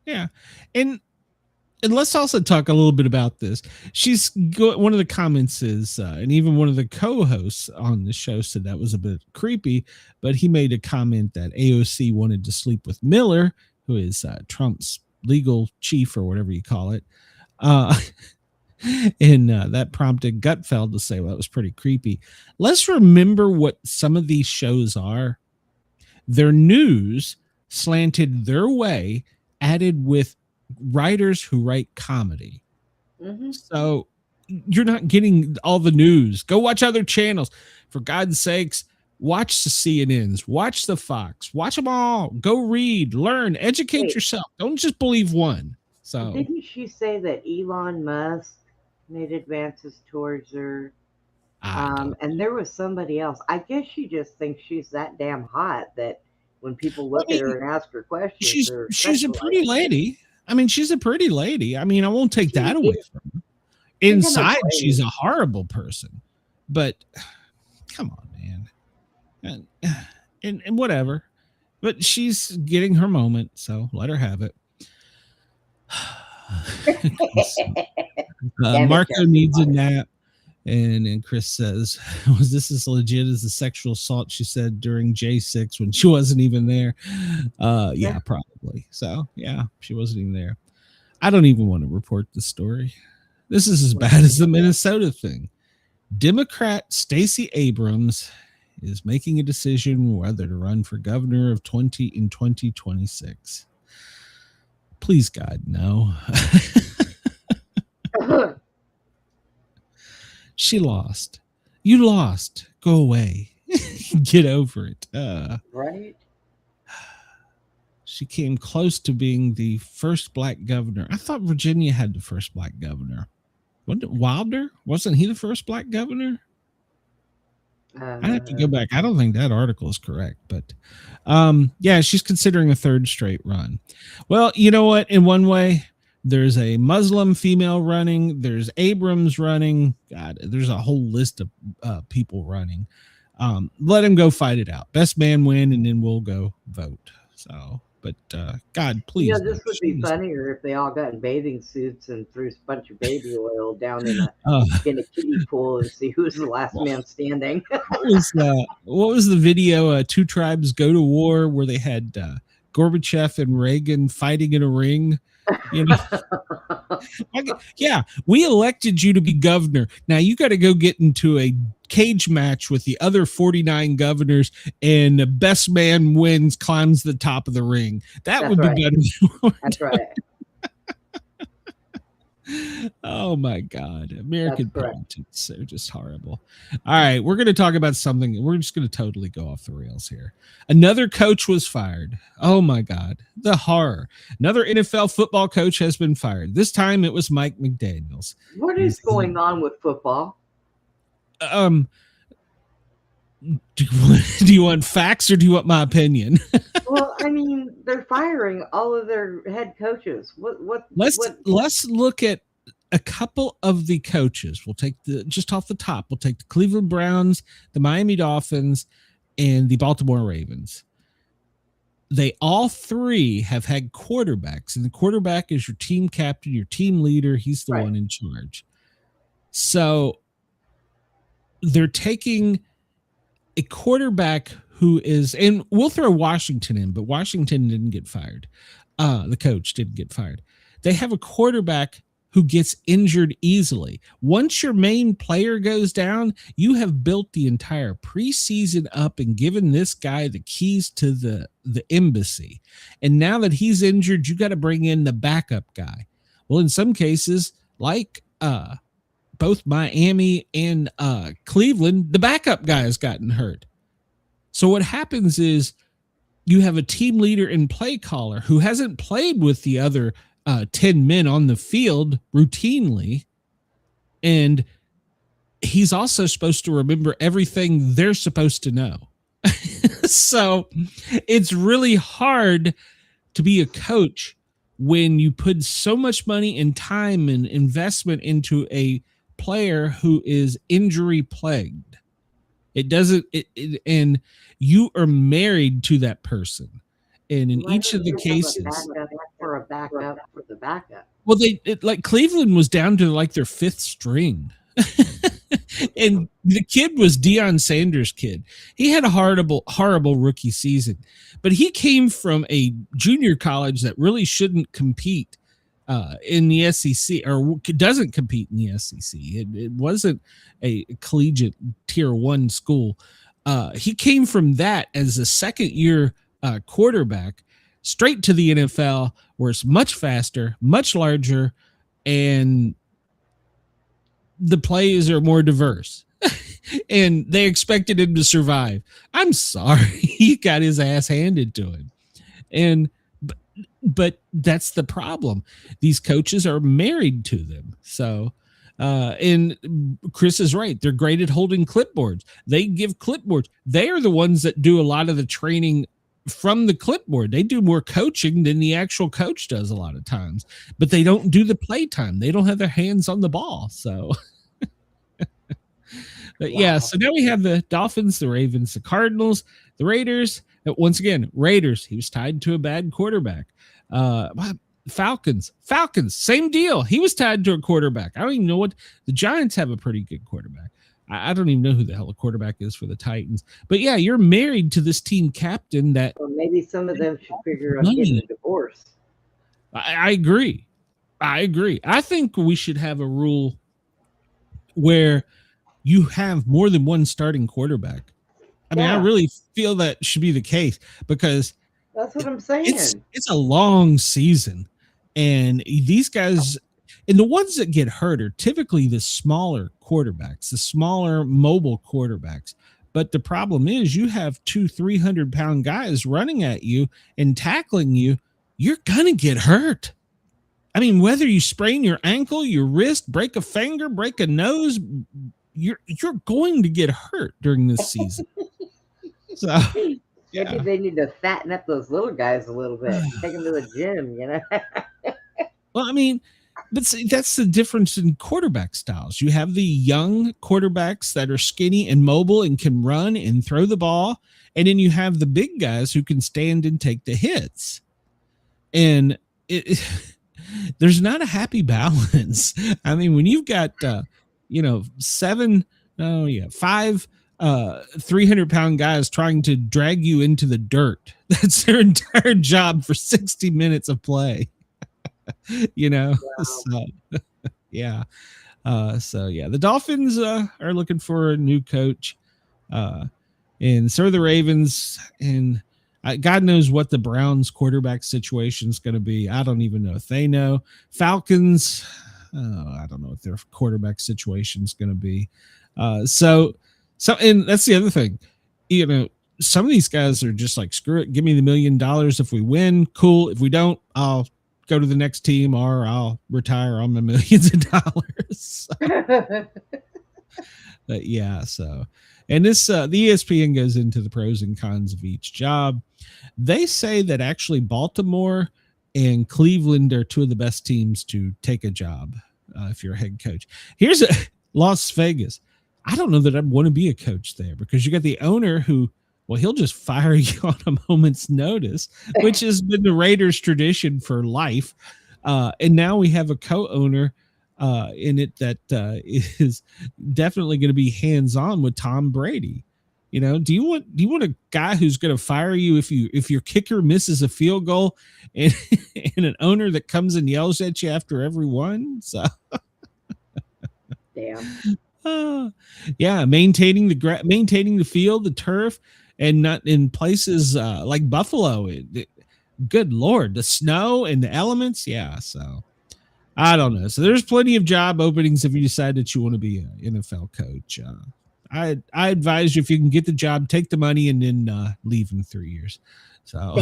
Yeah. And let's also talk a little bit about this. One of the comments is, and even one of the co-hosts on the show said that was a bit creepy, but he made a comment that AOC wanted to sleep with Miller, who is Trump's legal chief or whatever you call it. And that prompted Gutfeld to say, well, that was pretty creepy. Let's remember what some of these shows are. Their news slanted their way, added with writers who write comedy. Mm-hmm. So you're not getting all the news. Go watch other channels. For God's sakes, watch the CNNs, watch the Fox, watch them all. Go read, learn, educate yourself. Don't just believe one. So didn't she say that Elon Musk made advances towards her? And there was somebody else. I guess she just thinks she's that damn hot that when people look at her and ask her questions, she's a pretty lady. I mean, she's a pretty lady. I mean, I won't take that away from her. Inside, she's a horrible person. But come on, man. And whatever. But she's getting her moment, so let her have it. Marco needs a nap. And Chris says, was this as legit as the sexual assault she said during J6 when she wasn't even there? Yeah, probably. So, yeah, she wasn't even there. I don't even want to report the story. This is as bad as the Minnesota thing. Democrat Stacey Abrams is making a decision whether to run for governor of 2026. Please, God, no. She lost. You lost. Go away. Get over it. Right? She came close to being the first black governor. I thought Virginia had the first black governor. Wasn't it Wilder? Wasn't he the first black governor? I have to go back. I don't think that article is correct, but yeah, she's considering a third straight run. Well, you know what? In one way, there's a Muslim female running. There's Abrams running. God, there's a whole list of people running. Let him go fight it out. Best man win, and then we'll go vote. So, but God, please. Yeah, this would be funnier if they all got in bathing suits and threw a bunch of baby oil down in a kiddie pool and see who's the last man standing. What was the video? Two tribes go to war, where they had Gorbachev and Reagan fighting in a ring. You know, yeah, we elected you to be governor. Now you got to go get into a cage match with the other 49 governors, and the best man wins, climbs the top of the ring. That's would right. Be better. That's right. Oh my God, American politics are just horrible. All right, we're going to talk about something. We're just going to totally go off the rails here. Another coach was fired. Oh my God, the horror. Another NFL football coach has been fired. This time it was Mike McDaniels. What is going on with football? Do you want facts or do you want my opinion? Well, I mean, they're firing all of their head coaches. Let's look at a couple of the coaches. We'll take just off the top. We'll take the Cleveland Browns, the Miami Dolphins, and the Baltimore Ravens. They all three have had quarterbacks, and the quarterback is your team captain, your team leader. He's the one in charge. So they're taking a quarterback who is, and we'll throw Washington in, but Washington didn't get fired. The coach didn't get fired. They have a quarterback who gets injured easily. Once your main player goes down, you have built the entire preseason up and given this guy the keys to the embassy. And now that he's injured, you got to bring in the backup guy. Well, in some cases, like both Miami and Cleveland, the backup guy has gotten hurt. So what happens is you have a team leader and play caller who hasn't played with the other 10 men on the field routinely. And he's also supposed to remember everything they're supposed to know. So it's really hard to be a coach when you put so much money and time and investment into a player who is injury plagued. It doesn't, and you are married to that person. And in Why each of the don't you have a cases, backup for a backup for the backup? well, like Cleveland was down to like their fifth string. And the kid was Deion Sanders' kid. He had a horrible rookie season, but he came from a junior college that really shouldn't compete in the SEC, or doesn't compete in the SEC. It wasn't a collegiate tier 1 school. He came from that as a second year quarterback straight to the NFL, where it's much faster, much larger, and the plays are more diverse. And they expected him to survive. I'm sorry. He got his ass handed to him. And but that's the problem. These coaches are married to them. So and Chris is right. They're great at holding clipboards. They give clipboards. They are the ones that do a lot of the training from the clipboard. They do more coaching than the actual coach does a lot of times, but they don't do the play time. They don't have their hands on the ball. So but yeah, so now we have the Dolphins, the Ravens, the Cardinals, the Raiders. Once again, Raiders, he was tied to a bad quarterback. Falcons, same deal. He was tied to a quarterback. I don't even know what the Giants have. A pretty good quarterback. I don't even know who the hell a quarterback is for the Titans. But yeah, you're married to this team captain that. Well, maybe some of them should figure out getting a divorce. I agree. I think we should have a rule where you have more than one starting quarterback. I mean, I really feel that should be the case, because that's what I'm saying. It's a long season, and these guys, and the ones that get hurt are typically the smaller quarterbacks, the smaller mobile quarterbacks. But the problem is, you have 200-300-pound guys running at you and tackling you. You're gonna get hurt. I mean, whether you sprain your ankle, your wrist, break a finger, break a nose, you're going to get hurt during this season. So maybe they need to fatten up those little guys a little bit, take them to the gym, you know. Well, I mean, but see, that's the difference in quarterback styles. You have the young quarterbacks that are skinny and mobile and can run and throw the ball, and then you have the big guys who can stand and take the hits. And there's not a happy balance. I mean, when you've got 5 300-pound guys trying to drag you into the dirt, that's their entire job for 60 minutes of play. Wow. The Dolphins are looking for a new coach, and so are the Ravens, and God knows what the Browns quarterback situation is going to be. I don't even know if they know. Falcons, I don't know what their quarterback situation is going to be. And that's the other thing. Some of these guys are just like, screw it, give me the $1 million if we win. Cool. If we don't, I'll go to the next team, or I'll retire on my millions of dollars. But yeah, so, and this, the ESPN goes into the pros and cons of each job. They say that actually Baltimore and Cleveland are two of the best teams to take a job if you're a head coach. Here's Las Vegas. I don't know that I'd want to be a coach there, because you got the owner who, well, he'll just fire you on a moment's notice, which has been the Raiders' tradition for life. And now we have a co-owner in it that is definitely going to be hands-on with Tom Brady. Do you want a guy who's going to fire you if your kicker misses a field goal, and an owner that comes and yells at you after every one? So, damn. Maintaining the field, the turf, and not in places like Buffalo. Good Lord, the snow and the elements. Yeah, so I don't know. So there's plenty of job openings if you decide that you want to be an NFL coach. I advise you, if you can get the job, take the money and then leave in 3 years. So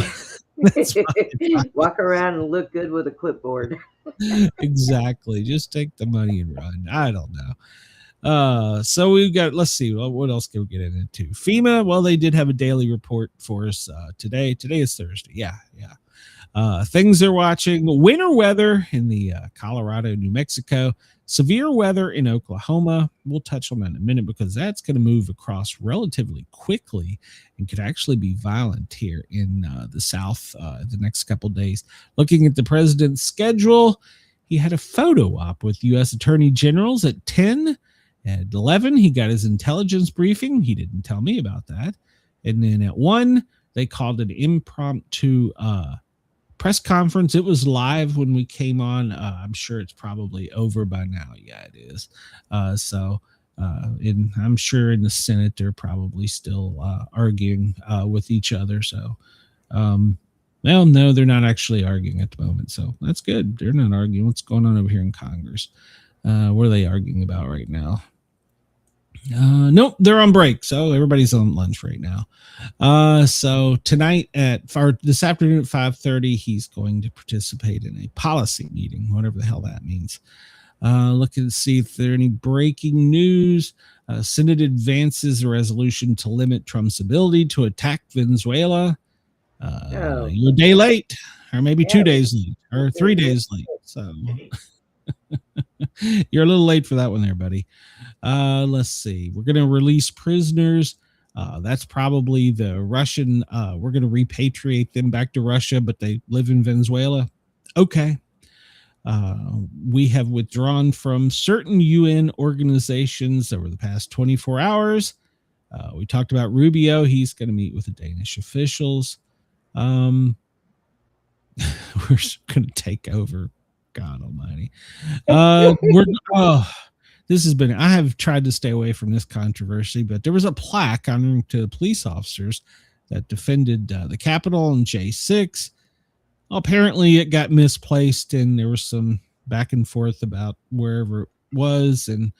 walk around and look good with a clipboard. Exactly. Just take the money and run. I don't know. So we've got, let's see, what else can we get into? FEMA, well, they did have a daily report for us today. Today is Thursday. Yeah. Things they're watching: winter weather in the Colorado, New Mexico, severe weather in Oklahoma. We'll touch on that in a minute because that's going to move across relatively quickly and could actually be violent here in the South the next couple of days. Looking at the president's schedule, he had a photo op with U.S. Attorney Generals at 10. At 11, he got his intelligence briefing. He didn't tell me about that. And then at 1, they called an impromptu press conference. It was live when we came on. I'm sure it's probably over by now. Yeah, it is. And I'm sure in the Senate they're probably still arguing with each other. So, well, no, they're not actually arguing at the moment. So that's good. They're not arguing. What's going on over here in Congress? What are they arguing about right now? Nope, they're on break, so everybody's on lunch right now. So tonight this afternoon at 5:30, he's going to participate in a policy meeting, whatever the hell that means. Looking to see if there are any breaking news. Senate advances a resolution to limit Trump's ability to attack Venezuela. You're a day late, or maybe 2 days late, or 3 days late. So you're a little late for that one there, buddy. Let's see. We're going to release prisoners. That's probably the Russian. We're going to repatriate them back to Russia, but they live in Venezuela. Okay. We have withdrawn from certain UN organizations over the past 24 hours. We talked about Rubio. He's going to meet with the Danish officials. We're going to take over. God almighty. This has been, I have tried to stay away from this controversy, but there was a plaque honoring to police officers that defended the Capitol on J6. Well, apparently it got misplaced and there was some back and forth about wherever it was. And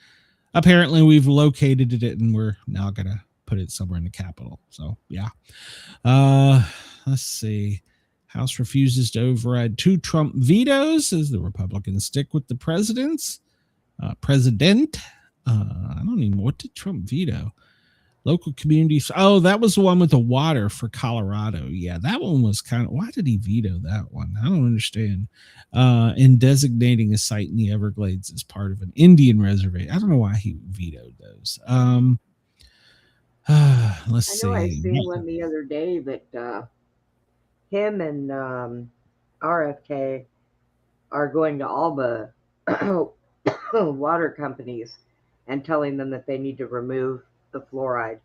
apparently we've located it and we're now going to put it somewhere in the Capitol. So yeah. Let's see. House refuses to override 2 Trump vetoes as the Republicans stick with the president. I don't even know, what did Trump veto? Local communities. Oh, that was the one with the water for Colorado. Yeah, that one was kind of, why did he veto that one? I don't understand. In designating a site in the Everglades as part of an Indian reservation. I don't know why he vetoed those. Let's see. I seen one the other day that him and RFK are going to all the water companies and telling them that they need to remove the fluoride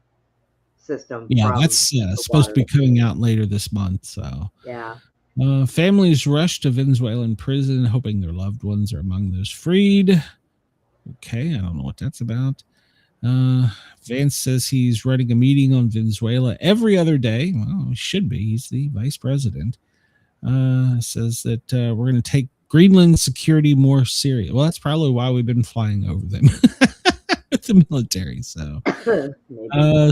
system. Yeah, that's supposed to be coming out later this month. So yeah. Families rush to Venezuelan prison, hoping their loved ones are among those freed. Okay, I don't know what that's about. Vance says he's running a meeting on Venezuela every other day. Well, he should be. He's the vice president. Says that we're going to take Greenland security more serious. Well, that's probably why we've been flying over them with the military. So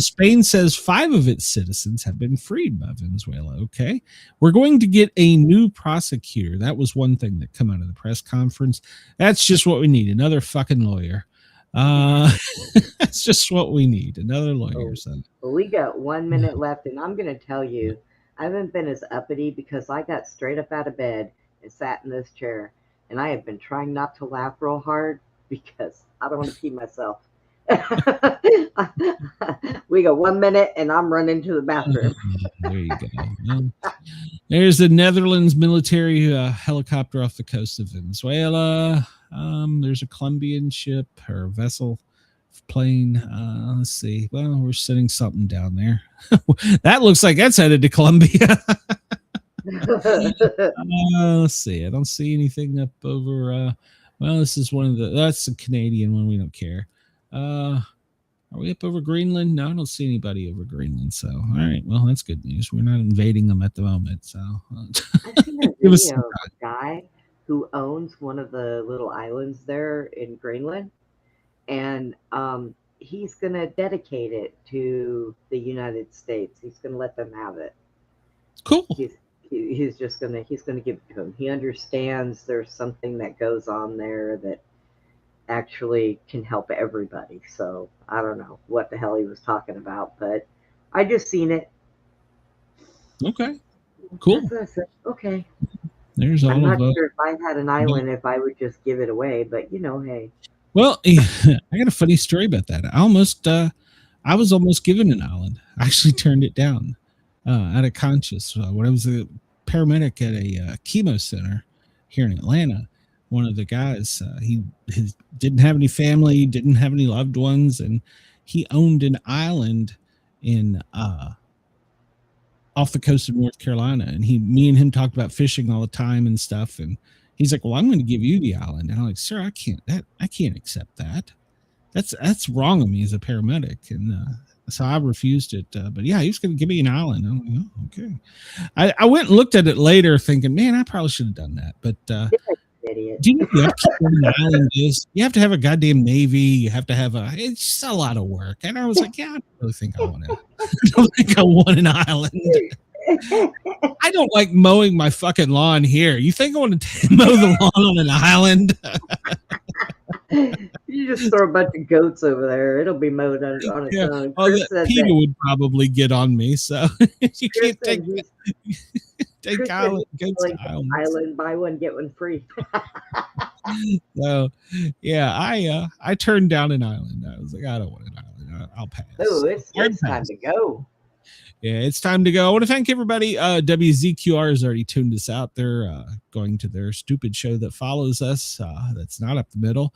Spain says 5 of its citizens have been freed by Venezuela. Okay. We're going to get a new prosecutor. That was one thing that came out of the press conference. That's just what we need. Another fucking lawyer. That's just what we need. Another lawyer. So we got 1 minute left, and I'm going to tell you, I haven't been as uppity because I got straight up out of bed and sat in this chair, and I have been trying not to laugh real hard because I don't want to pee myself. We got 1 minute and I'm running to the bathroom. There you go. Well, there's the Netherlands military helicopter off the coast of Venezuela. There's a Colombian ship or vessel plane. Let's see. Well, we're sending something down there. That looks like that's headed to Colombia. Let's see. I don't see anything up over. Well, this is one of the. That's a Canadian one. We don't care. Are we up over Greenland? No, I don't see anybody over Greenland. So, all right. Well, that's good news. We're not invading them at the moment. So, I've seen a video of a guy who owns one of the little islands there in Greenland, and he's going to dedicate it to the United States. He's going to let them have it. Cool. He's going to give it to them. He understands there's something that goes on there that actually can help everybody. So I don't know what the hell he was talking about, but I just seen it. Okay, cool. That's what I said. Okay. There's all I'm of not sure if I had an island if I would just give it away, but hey. Well, I got a funny story about that. I was almost given an island. I actually turned it down out of conscience when I was a paramedic at a chemo center here in Atlanta. One of the guys, he didn't have any family, didn't have any loved ones, and he owned an island in off the coast of North Carolina. And me and him talked about fishing all the time and stuff. And he's like, "Well, I'm going to give you the island." And I'm like, "Sir, I can't accept that. That's wrong of me as a paramedic." And so I refused it. But yeah, he was going to give me an island. I'm like, "Oh, okay." I went and looked at it later thinking, man, I probably should have done that. But Idiot. do you know what an island is? You have to have a goddamn Navy. You have to have it's just a lot of work. And I was like, yeah, I don't really think I want to. I don't think I want an island. I don't like mowing my fucking lawn here. You think I want to mow the lawn on an island? You just throw a bunch of goats over there. It'll be mowed on its own. Peter would probably get on me, so you can't take island, buy one, get one free. So, yeah, I turned down an island. I was like, I don't want an island. I'll pass. Oh, it's time to go. Yeah, it's time to go. I want to thank everybody. WZQR has already tuned us out. They're going to their stupid show that follows us. That's not up the middle.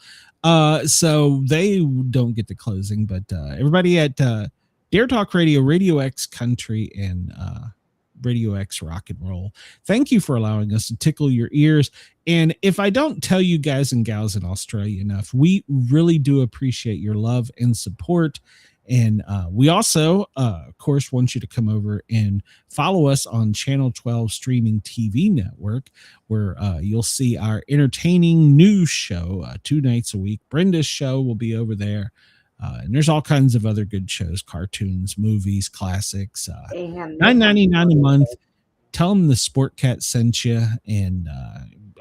So they don't get the closing, but everybody at Dare Talk Radio, Radio X Country, and Radio X Rock and Roll, thank you for allowing us to tickle your ears. And if I don't tell you guys and gals in Australia enough, we really do appreciate your love and support. And we also, of course, want you to come over and follow us on Channel 12 Streaming TV Network, where you'll see our entertaining news show 2 nights a week. Brenda's show will be over there. And there's all kinds of other good shows, cartoons, movies, classics. $9.99 a month. Tell them the Sportcat sent you, and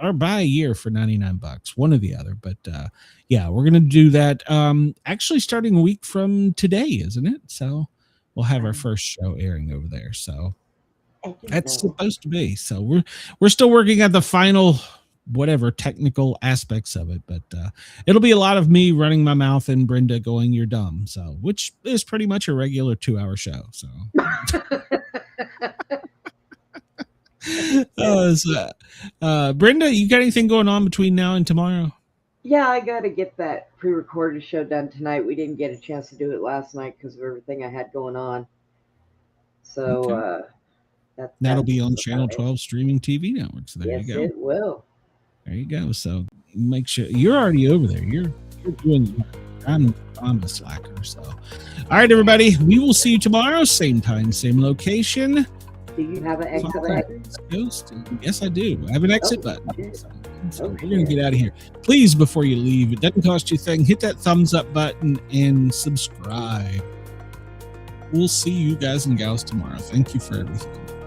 or buy a year for $99, one or the other. But yeah, we're gonna do that. Actually, starting a week from today, isn't it? So we'll have our first show airing over there. So that's supposed to be. So we're still working at the final whatever technical aspects of it, but it'll be a lot of me running my mouth and Brenda going, "You're dumb." So which is pretty much a regular 2-hour show. So. Brenda, you got anything going on between now and tomorrow? Yeah, I got to get that pre-recorded show done tonight. We didn't get a chance to do it last night because of everything I had going on. So that'll be on Channel 12 Streaming TV Network. So there you go. It will. There you go. So make sure you're already over there. You're doing. I'm a slacker. So, all right, everybody. We will see you tomorrow, same time, same location. Do you have an exit button? Yes, I do. I have an exit button. So we're going to get out of here. Please, before you leave, it doesn't cost you a thing. Hit that thumbs up button and subscribe. We'll see you guys and gals tomorrow. Thank you for everything.